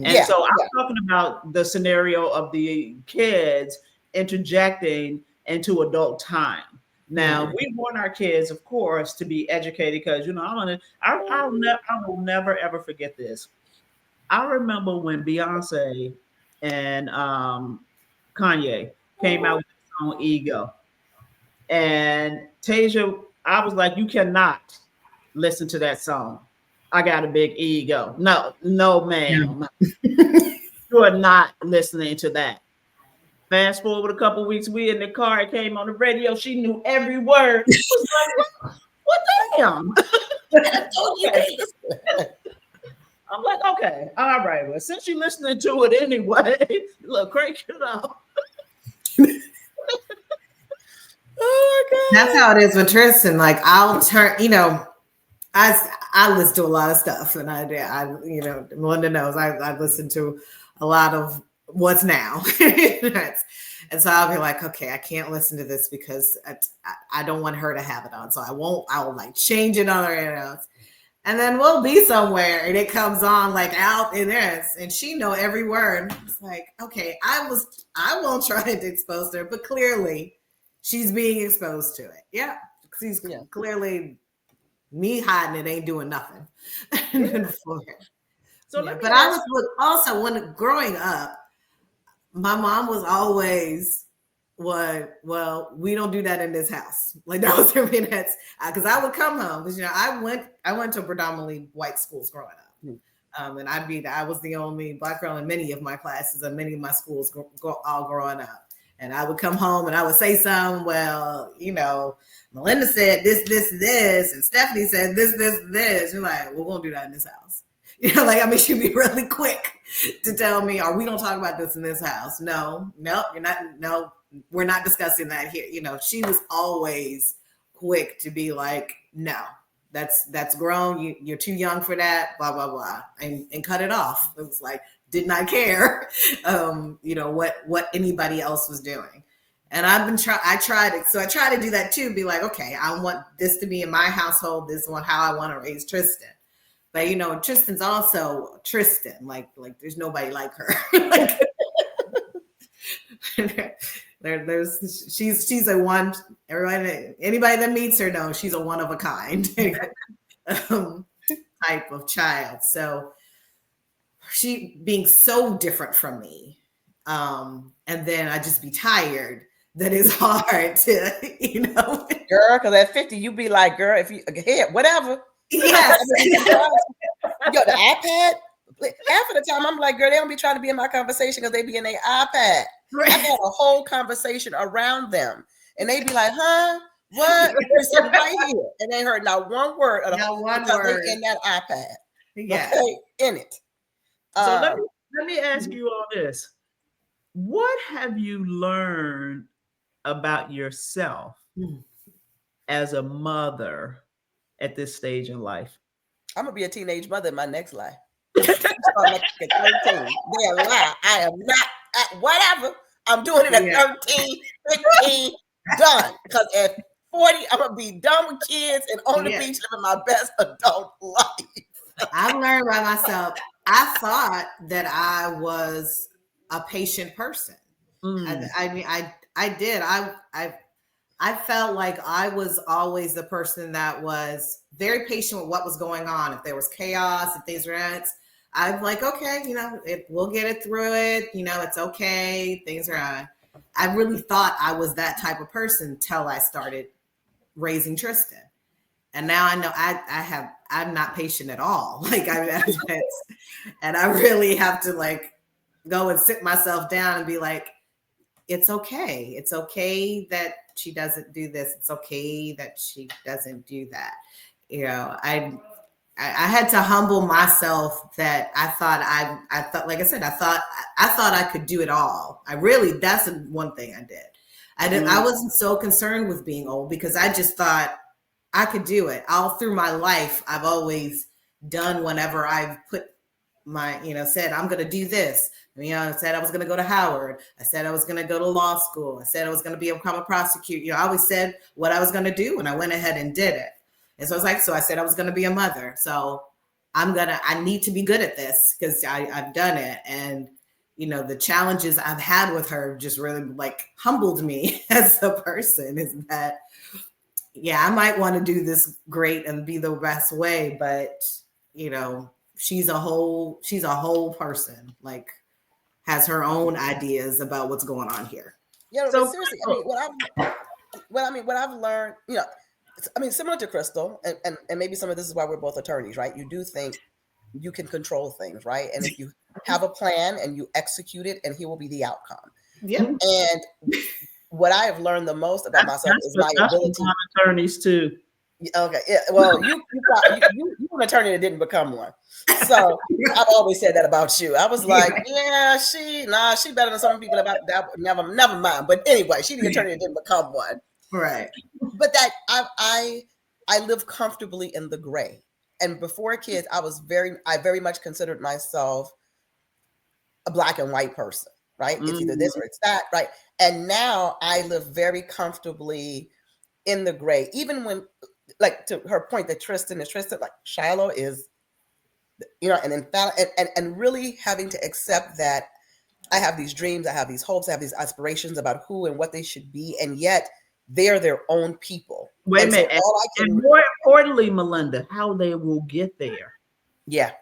And so I'm talking about the scenario of the kids interjecting into adult time. Now we want our kids, of course, to be educated because I will never ever forget this. I remember when Beyonce and Kanye came out with the song "Ego," and Tasia, I was like, "You cannot listen to that song. I got a big ego. No, ma'am. You are not listening to that." Fast forward a couple weeks, we in the car, it came on the radio. She knew every word. What the hell? I'm like, okay, all right. Well, since you're listening to it anyway, look, crank it up. Oh my God. That's how it is with Tristan. Like I'll turn, I listen to a lot of stuff, and I Melinda knows I listen to a lot of what's now, and so I'll be like, okay, I can't listen to this because I don't want her to have it on, so I'll like change it on her else, and then we'll be somewhere and it comes on like out in there, and she know every word. It's like, okay, I won't try to expose her, but clearly she's being exposed to it. Yeah, she's clearly. Me hiding it ain't doing nothing. So but I was also when growing up, my mom was always well, we don't do that in this house. Like that was because I would come home because I went to predominantly white schools growing up, and I was the only Black girl in many of my classes and many of my schools all growing up. And I would come home and I would say something, well, Melinda said this, and Stephanie said this. You're like, well, we won't do that in this house. She'd be really quick to tell me, or we don't talk about this in this house. No, you're not. No, we're not discussing that here. She was always quick to be like, no, that's grown. You're too young for that, blah, blah, blah, and cut it off. It was like, did not care, what anybody else was doing. And I try to do that too. Be like, okay, I want this to be in my household. This is how I want to raise Tristan. But Tristan's also Tristan. Like there's nobody like her. She's a one. Anybody that meets her knows she's a one of a kind type of child. So she being so different from me, and then I just be tired. That is hard to, Girl, because at 50, you be like, girl, if you hit whatever. Yes. Yo, the iPad. Half of the time, I'm like, girl, they don't be trying to be in my conversation because they be in their iPad. Right. I had a whole conversation around them, and they be like, huh? What? You're sitting right here, and they heard not one word of the whole because they in that iPad. Yeah, okay, in it. So let me ask you all this: what have you learned about yourself as a mother at this stage in life? I'm gonna be a teenage mother in my next life. I'm like 13. They're a lie. I am not at whatever. I'm doing it at 13, 15, done. Because at 40, I'm gonna be done with kids and on the beach living my best adult life. I've learned by myself. I thought that I was a patient person. I mean, I did. I felt like I was always the person that was very patient with what was going on. If there was chaos, if things were ants, I'm like, okay, we'll get it through it. It's okay. Things are on. I really thought I was that type of person till I started raising Tristan. And now I know I'm not patient at all. And I really have to like go and sit myself down and be like, it's okay. It's okay that she doesn't do this. It's okay that she doesn't do that. I had to humble myself that I thought, like I said, I thought I could do it all. That's one thing I did. I wasn't so concerned with being old because I just thought I could do it. All through my life, I've always done whenever I've put my, said, I'm going to do this. I said I was going to go to Howard. I said I was going to go to law school. I said I was going to become a prosecutor. I always said what I was going to do, and I went ahead and did it. And so I said I was going to be a mother. So I need to be good at this because I've done it. And, the challenges I've had with her just really like humbled me as a person is that, yeah, I might want to do this great and be the best way, but, she's a whole person, like has her own ideas about what's going on here. So seriously, what I've learned, similar to Crystal, and maybe some of this is why we're both attorneys, right? You do think you can control things, right? And if you have a plan and you execute it, and here will be the outcome. Yeah. And what I have learned the most about myself is my ability. Attorneys too. Okay. Yeah. Well, you're an attorney that didn't become one. So I've always said that about you. I was like, yeah, she better than some people about that. Never mind. But anyway, she's the attorney that didn't become one. Right. But that I live comfortably in the gray. And before kids, I very much considered myself a black and white person, right? It's either this or it's that, right? And now I live very comfortably in the gray, even when, like, to her point that Tristan, like Shiloh is, and really having to accept that I have these dreams, I have these hopes, I have these aspirations about who and what they should be, and yet they're their own people. Wait a minute. And more importantly, Melinda, how they will get there. Yeah.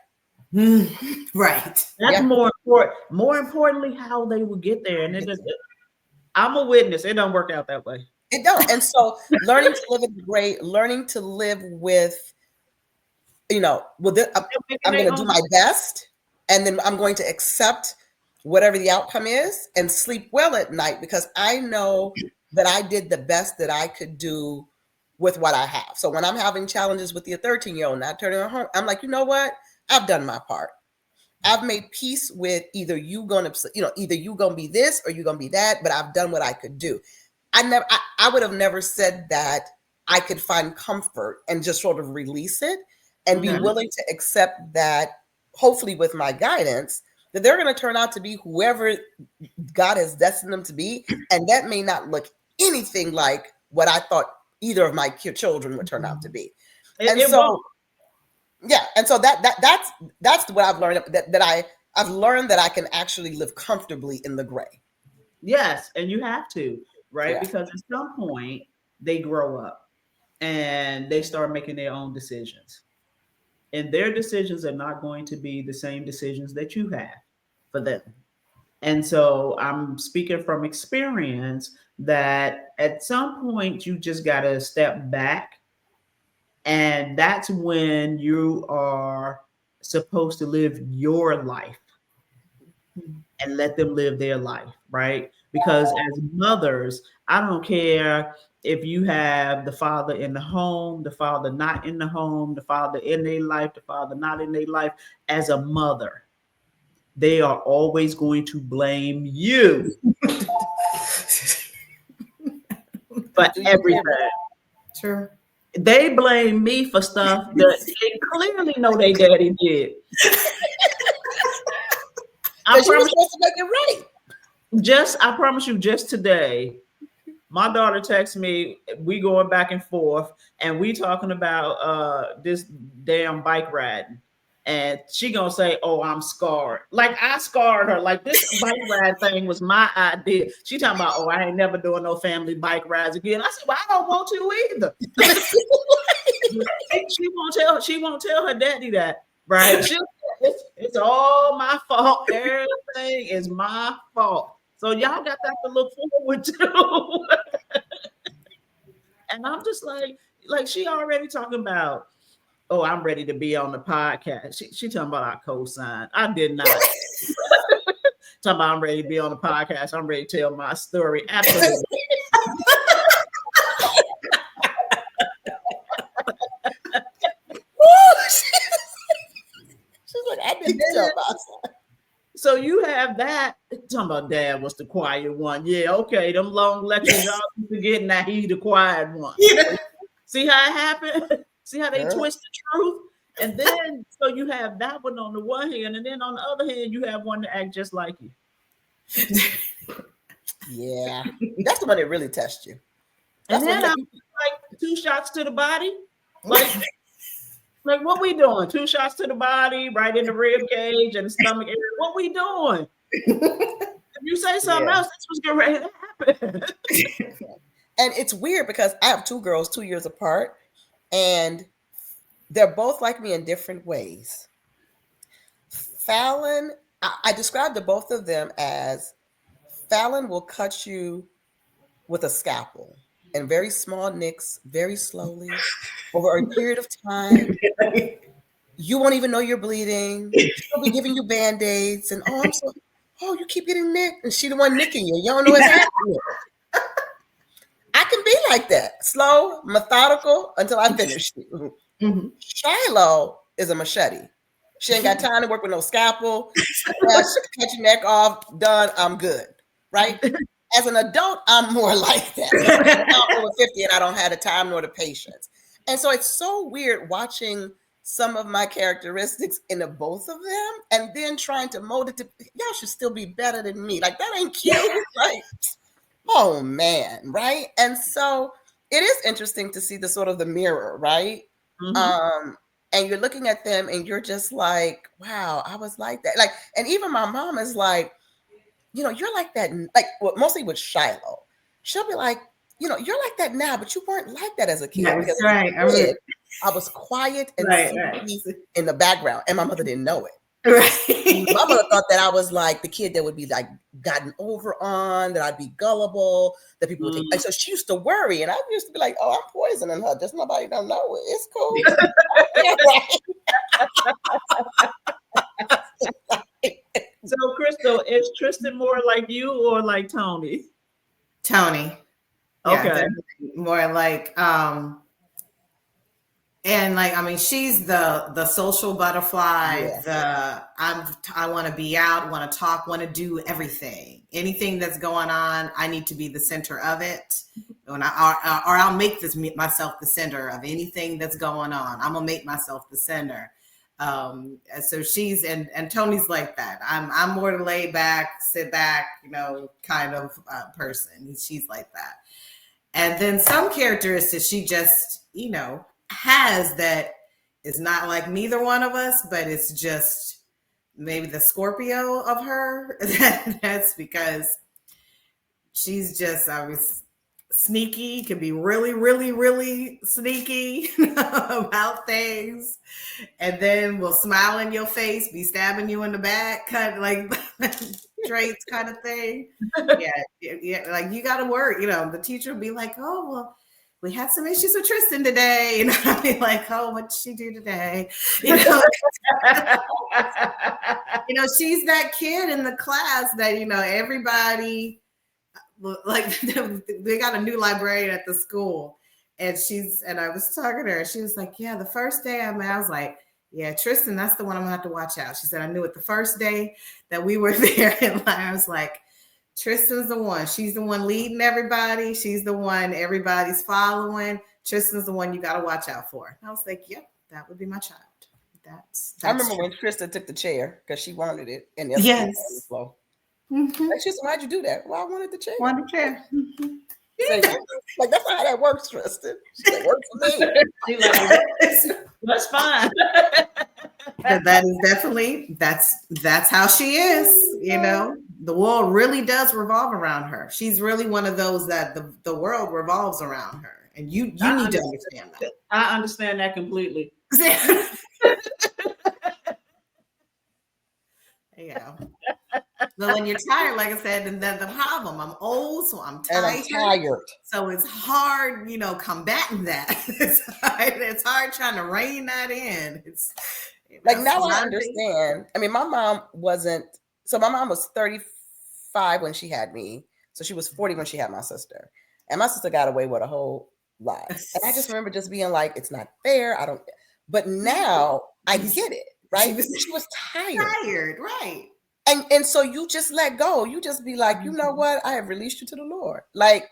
Right. That's more important. More importantly, how they will get there. And I'm a witness. It don't work out that way. It don't. And so learning to live in the gray, learning to live with, I'm going to do my best, and then I'm going to accept whatever the outcome is and sleep well at night because I know that I did the best that I could do with what I have. So when I'm having challenges with your 13-year-old not turning her home, I'm like, you know what? I've done my part. I've made peace with either you gonna be this or you gonna be that, but I've done what I could do. I would have never said that I could find comfort and just sort of release it and be willing to accept that, hopefully with my guidance, that they're going to turn out to be whoever God has destined them to be. And that may not look anything like what I thought either of my children would turn out to be. And so that's what I've learned, I've learned that I can actually live comfortably in the gray. Yes. And you have to, right? Yeah. Because at some point they grow up and they start making their own decisions. And their decisions are not going to be the same decisions that you have for them. And so I'm speaking from experience that at some point you just got to step back. And that's when you are supposed to live your life and let them live their life, right? Because as mothers, I don't care if you have the father in the home, the father not in the home, the father in their life, the father not in their life. As a mother, they are always going to blame you for everything. Sure. They blame me for stuff that they clearly know their daddy did. I promise you supposed to make it right. I promise you, just today, my daughter texts me, we going back and forth, and we talking about this damn bike riding. and she gonna say, "Oh, I'm scarred." Like I scarred her. Like this bike ride thing was my idea. She talking about, "Oh, I ain't never doing no family bike rides again." I said, "Well, I don't want to either." She won't tell her daddy that, right? It's all my fault. Everything is my fault. So y'all got that to look forward to. And I'm just like she already talking about, oh, I'm ready to be on the podcast. She talking about our cosign. I did not. Talking about I'm ready to be on the podcast. I'm ready to tell my story. Absolutely. She's like, I didn't tell my son. So you have that. Talking about dad was the quiet one. Yeah, okay. Them long lectures y'all forgetting that he the quiet one. Yeah. See how it happened? See how they twist the truth? And then so you have that one on the one hand, and then on the other hand, you have one to act just like you. Yeah. That's the one that really tests you. That's and then I'm like 2 shots to the body. Like what we doing? 2 shots to the body, right in the rib cage and the stomach area. What we doing? If you say something else, that's what's getting ready to happen. And it's weird because I have 2 girls 2 years apart, and they're both like me in different ways. Fallon, I described to both of them as Fallon will cut you with a scalpel in very small nicks, very slowly, over a period of time. You won't even know you're bleeding. She'll be giving you Band-Aids and you keep getting nicked. And she the one nicking you. You don't know what's happening. I can be like that, slow, methodical until I finish. Mm-hmm. Shiloh is a machete. She ain't got time to work with no scalpel. She can cut your neck off, done, I'm good, right? As an adult, I'm more like that. I'm over 50 and I don't have the time nor the patience. And so it's so weird watching some of my characteristics in the both of them and then trying to mold it to, y'all should still be better than me. Like, that ain't cute. Like, oh man, right? And so it is interesting to see the sort of the mirror, right? Mm-hmm. And you're looking at them and you're just like, wow, I was like that. Like, and even my mom is like, you know, you're like that, like, well, mostly with Shiloh. She'll be like, you know, you're like that now, but you weren't like that as a kid. That's because right. I was quiet and right. in the background, and my mother didn't know it. Right. My mother thought that I was like the kid that would be like gotten over on, that I'd be gullible, that people would think. Like, so she used to worry, and I used to be like, "Oh, I'm poisoning her. Just nobody don't know it. It's cool." So, Crystal, is Tristan more like you or like Tony? Tony. Okay. Yeah, more like and like, I mean, she's the social butterfly. Yeah. I want to be out, want to talk, want to do everything. Anything that's going on, I need to be the center of it. When I'll make myself the center of anything that's going on. I'm gonna make myself the center. So she's and Tony's like that. I'm more laid back, sit back, you know, kind of person. She's like that. And then some characteristics she just, you know, has that is not like neither one of us, but it's just maybe the Scorpio of her. That's because she's just always sneaky, can be really, really, really sneaky about things, and then will smile in your face, be stabbing you in the back, kind of like traits kind of thing. Yeah, like you got to work. You know, the teacher will be like, "Oh, well, we had some issues with Tristan today," and I'll be like, "Oh, what did she do today?" You know, you know, she's that kid in the class that, you know, everybody. Like, they got a new librarian at the school, and I was talking to her, she was like, yeah, the first day I was like, yeah, Tristan, that's the one I'm gonna have to watch out. She said, I knew it the first day that we were there, and I was like, Tristan's the one. She's the one leading everybody. She's the one everybody's following. Tristan's the one you got to watch out for. And I was like, yep, that would be my child. That's I remember when Tristan took the chair because she wanted it, and on the floor. Mm-hmm. Like, she said, why'd you do that? Well, I wanted the chair. Wanted the chair. Mm-hmm. Like, that's not how that works, Tristan. It works for me. Like, that's fine. That is definitely that's how she is. You know, the world really does revolve around her. She's really one of those that the world revolves around her, and you need to understand that. I understand that completely. Yeah. But when you're tired, like I said, and then the problem, I'm old, so I'm tired. And I'm tired. So it's hard, combating that. It's hard trying to rein that in. It's like now I understand. I mean, my mom was 35 when she had me. So she was 40 when she had my sister. And my sister got away with a whole lot. And I just remember just being like, it's not fair. But now I get it, right? She was tired. Tired, right. And so you just let go. You just be like, you know what? I have released you to the Lord. Like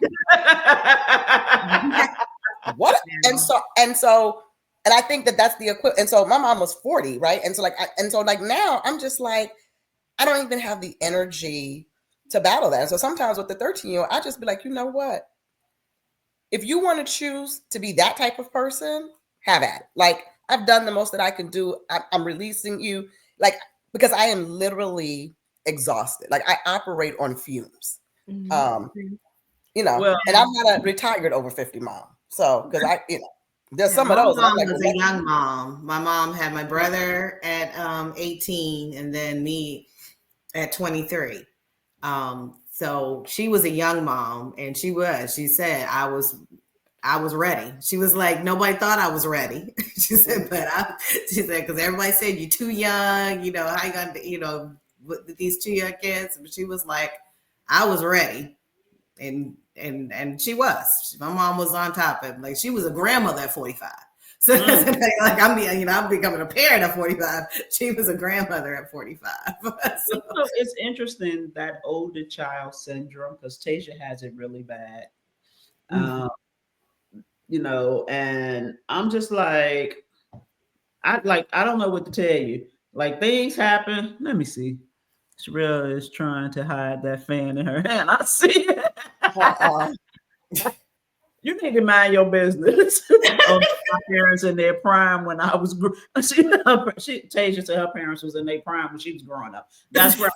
what? And I think that's the equivalent. And so my mom was 40, right? And so now I'm just like, I don't even have the energy to battle that. And so sometimes with the 13-year-old, I just be like, you know what? If you want to choose to be that type of person, have at it. Like I've done the most that I can do. I'm releasing you. Like, because I am literally exhausted. Like I operate on fumes. Well, and I'm not a retired over 50 mom. So because there's some of those. My mom was a young mom. My mom had my brother at 18 and then me at 23. So she was a young mom, and she said I was ready. She was like, nobody thought I was ready. She said, because everybody said you're too young, how you gonna, with these 2 young kids. But she was like, I was ready. And she was. My mom was on top of it. Like she was a grandmother at 45. So like I'm becoming a parent at 45. She was a grandmother at 45. So. It's interesting, that older child syndrome, because Tasia has it really bad. And I'm just like, I don't know what to tell you. Like things happen. Let me see. Sherelle is trying to hide that fan in her hand. I see it. You need to mind your business. My parents in their prime when I was Tasia said her parents was in their prime when she was growing up. That's right.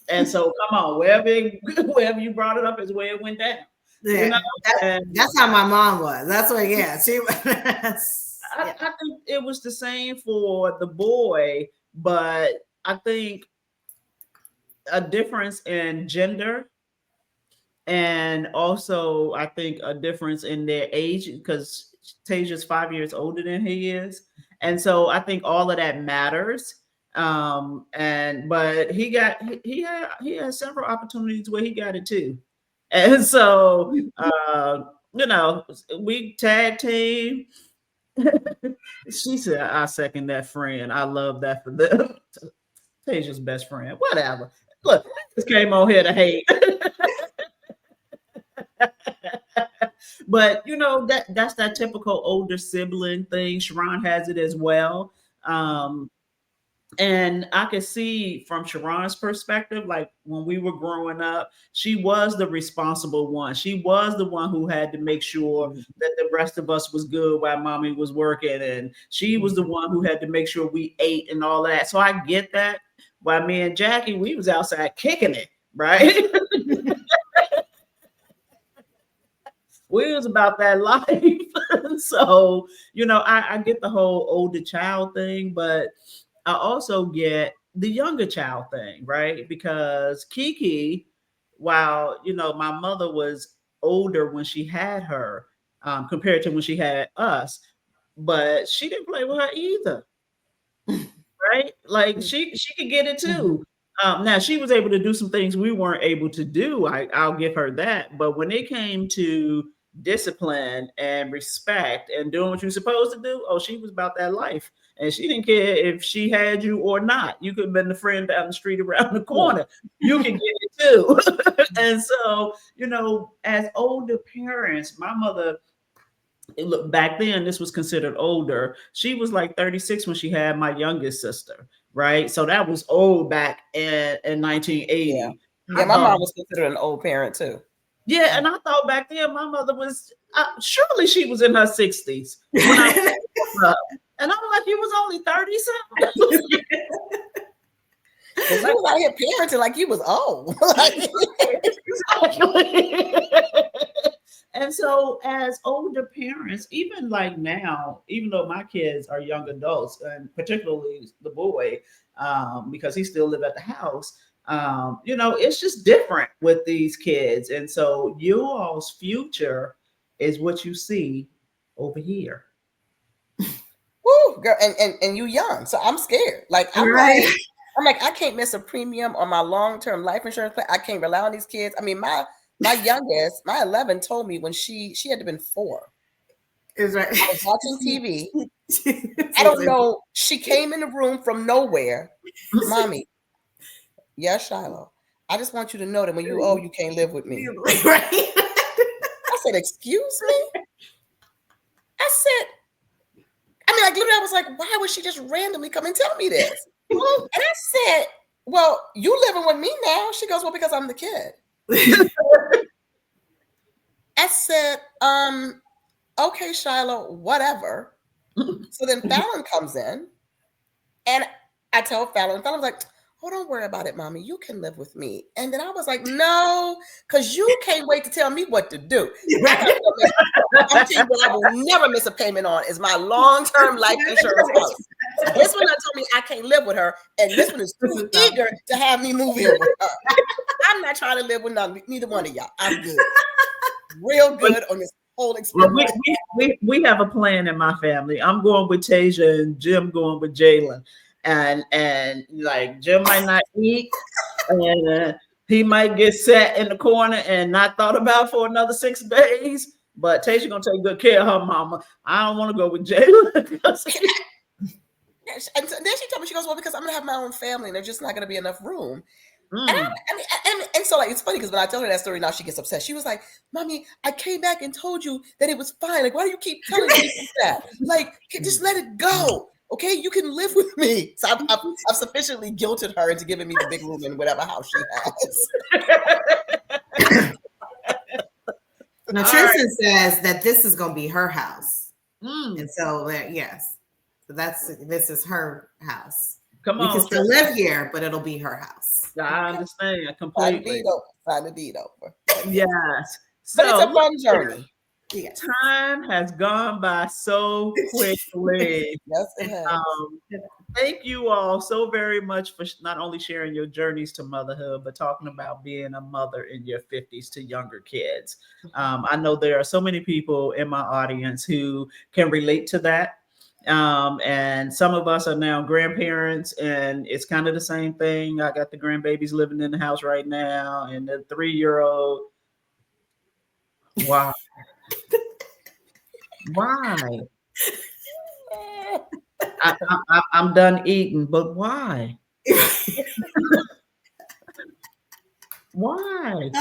And so come on, wherever you brought it up is where it went down. Yeah, that's how my mom was. That's what, she was. I think it was the same for the boy, but I think a difference in gender, and also I think a difference in their age, because Tasia's 5 years older than he is, and so I think all of that matters. But he had several opportunities where he got it too. And so, we tag team. She said, I second that, friend. I love that for them. Tasia's best friend. Whatever. Look, just came on here to hate. But, that's that typical older sibling thing. Sharon has it as well. And I could see from Sharon's perspective, like when we were growing up, she was the responsible one. She was the one who had to make sure that the rest of us was good while mommy was working. And she was the one who had to make sure we ate and all that. So I get that. While me and Jackie, we was outside kicking it, right? We was about that life. So, I get the whole older child thing, but I also get the younger child thing, right? Because Kiki, while, my mother was older when she had her, compared to when she had us, but she didn't play with her either, right? Like she could get it too. Now she was able to do some things we weren't able to do. I'll give her that. But when it came to discipline and respect and doing what you're supposed to do, she was about that life. And she didn't care if she had you or not. You could have been the friend down the street around the corner. You can get it too. And so, as older parents, my mother, look, back then, this was considered older. She was like 36 when she had my youngest sister, right? So that was old back in 1980. Yeah, my mom was considered an old parent too. Yeah, and I thought back then my mother was, surely she was in her 60s. When I And I'm like, you was only 30 something. Because you was out here parenting like you was old. Exactly. And so as older parents, even like now, even though my kids are young adults, and particularly the boy, because he still live at the house, it's just different with these kids. And so you all's future is what you see over here. Woo, girl, and you young, so I'm scared. Like I'm like, I can't miss a premium on my long-term life insurance plan. I can't rely on these kids. I mean, my youngest, my 11, told me when she had to been 4. Is right. I was watching TV. I don't know. She came in the room from nowhere. Mommy, yes, Shiloh. I just want you to know that when you old, you can't live with me. Right. I said, excuse me? I said, like literally, I was like, why would she just randomly come and tell me this? And I said, well, you living with me now. She goes, well, because I'm the kid. I said, okay, Shiloh, whatever. So then Fallon comes in, and I tell Fallon's like, oh, don't worry about it, Mommy. You can live with me. And then I was like, no, because you can't wait to tell me what to do. I'm telling you what I will never miss a payment on is my long-term life insurance policy. This one told me I can't live with her, and this one is too eager to have me move in with her. I'm not trying to live with neither one of y'all. I'm good. Real good on this whole experience. Well, we have a plan in my family. I'm going with Tasia and Jim going with Jalen. And like Jim might not eat, and he might get sat in the corner and not thought about for another 6 days. But Tasia gonna take good care of her mama. I don't want to go with Jalen. And then she told me, she goes, well, because I'm gonna have my own family, and there's just not gonna be enough room. And so like it's funny because when I tell her that story now, she gets upset. She was like, Mommy, I came back and told you that it was fine. Like, why do you keep telling me that? Like, just let it go. Okay, you can live with me. So I've sufficiently guilted her into giving me the big room in whatever house she has. Now Tristan says that this is going to be her house, and so yes, so this is her house. Come on, we can still live here, but it'll be her house. I understand completely. Sign the deed over. Yes, but it's a fun journey. Yes. Time has gone by so quickly. Yes, it has. Thank you all so very much for not only sharing your journeys to motherhood, but talking about being a mother in your 50s to younger kids. I know there are so many people in my audience who can relate to that. And some of us are now grandparents, and it's kind of the same thing. I got the grandbabies living in the house right now, and the 3-year-old. Wow. Why? I'm done eating, but why? Why?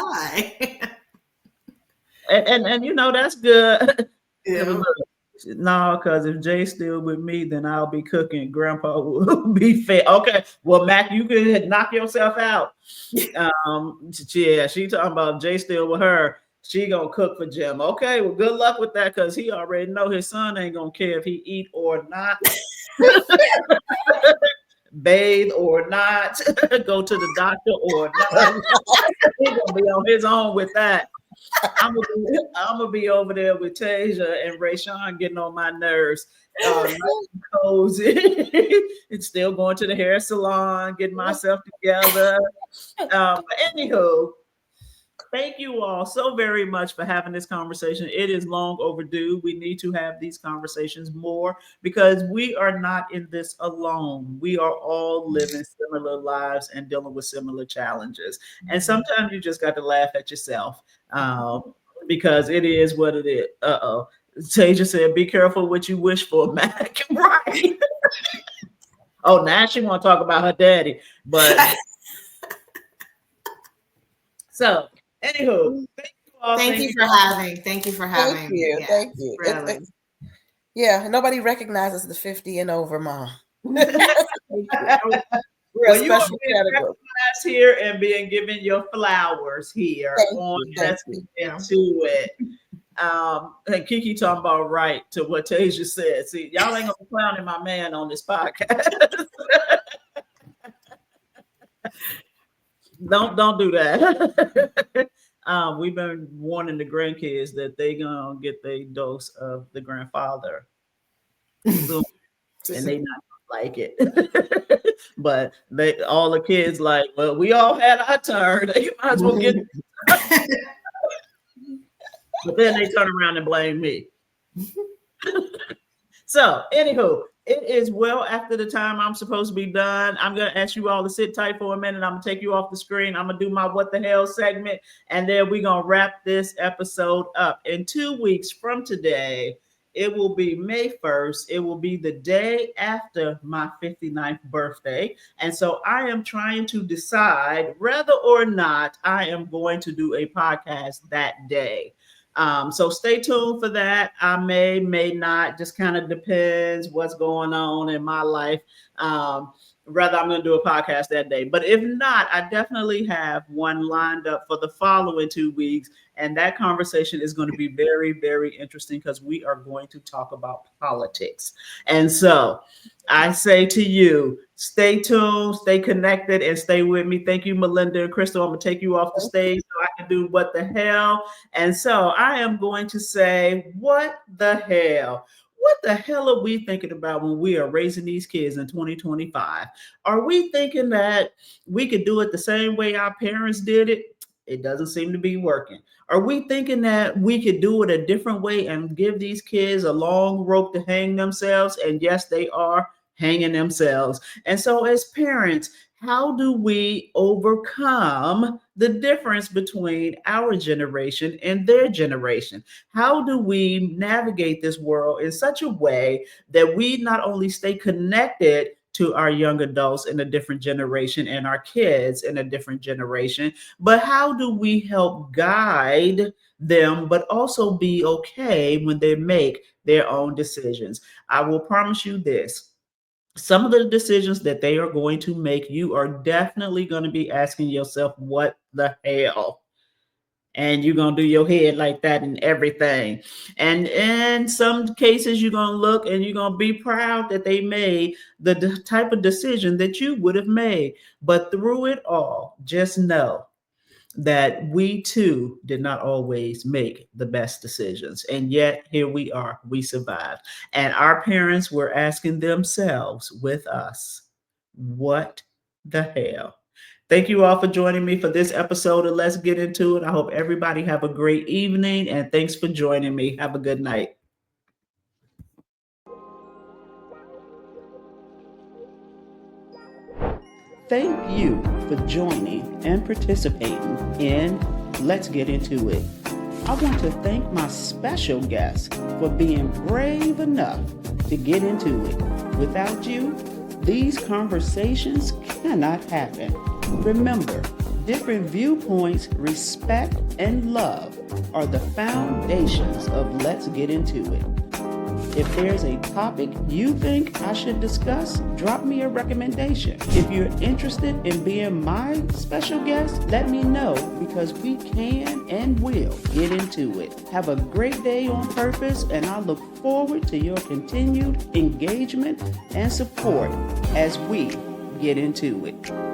And that's good. Yeah. No, because if Jay's still with me, then I'll be cooking. Grandpa will be fed. Okay, well, Mac, you can knock yourself out. Yeah, she talking about Jay still with her. She gonna cook for Jim. Okay, well, good luck with that, because he already know his son ain't gonna care if he eat or not, bathe or not, go to the doctor or not. He's gonna be on his own with that. I'm gonna be over there with Tasia and Rayshawn getting on my nerves. Cozy. It's still going to the hair salon, getting myself together. But anywho, thank you all so very much for having this conversation. It is long overdue. We need to have these conversations more, because we are not in this alone. We are all living similar lives and dealing with similar challenges. And sometimes you just got to laugh at yourself, because it is what it is. Tasia said, be careful what you wish for, Mac. Right. Oh, now she want to talk about her daddy. But so anywho, thank you all. Thank you for having. Thank you for having. Thank you. Yeah, thank you. Really. Yeah, nobody recognizes the 50 and over mom. We're Well, a you are special being category recognized here and being given your flowers here. Thank you. Let's get into it. And Kiki talking about right to what Tasia said. See, y'all ain't gonna be clowning my man on this podcast. Don't do that. We've been warning the grandkids that they gonna get their dose of the grandfather soon, and they not gonna like it. But all the kids like, well, we all had our turn. You might as well get. But then they turn around and blame me. So, anywho, it is well after the time I'm supposed to be done. I'm going to ask you all to sit tight for a minute. I'm going to take you off the screen. I'm going to do my what the hell segment, and then we're going to wrap this episode up. In 2 weeks from today, it will be May 1st. It will be the day after my 59th birthday. And so I am trying to decide whether or not I am going to do a podcast that day. So stay tuned for that. I may not, just kind of depends what's going on in my life. Whether I'm going to do a podcast that day. But if not, I definitely have one lined up for the following 2 weeks. And that conversation is going to be very, very interesting because we are going to talk about politics. And so I say to you, stay tuned, stay connected, and stay with me. Thank you, Melinda and Crystal. I'm going to take you off the stage so I can do what the hell. And so I am going to say, what the hell? What the hell are we thinking about when we are raising these kids in 2025? Are we thinking that we could do it the same way our parents did it? It doesn't seem to be working. Are we thinking that we could do it a different way and give these kids a long rope to hang themselves? And yes, they are hanging themselves. And so as parents, how do we overcome the difference between our generation and their generation? How do we navigate this world in such a way that we not only stay connected to our young adults in a different generation and our kids in a different generation, but how do we help guide them, but also be okay when they make their own decisions? I will promise you this. Some of the decisions that they are going to make, you are definitely going to be asking yourself, what the hell? And you're going to do your head like that and everything. And in some cases, you're going to look and you're going to be proud that they made the type of decision that you would have made. But through it all, just know that we too did not always make the best decisions. And yet here we are, we survived. And our parents were asking themselves with us, what the hell? Thank you all for joining me for this episode of Let's Get Into It. I hope everybody have a great evening, and thanks for joining me. Have a good night. Thank you for joining and participating in Let's Get Into It. I want to thank my special guest for being brave enough to get into it. Without you, these conversations cannot happen. Remember, different viewpoints, respect, and love are the foundations of Let's Get Into It. If there's a topic you think I should discuss, drop me a recommendation. If you're interested in being my special guest, let me know because we can and will get into it. Have a great day on purpose, and I look forward to your continued engagement and support as we get into it.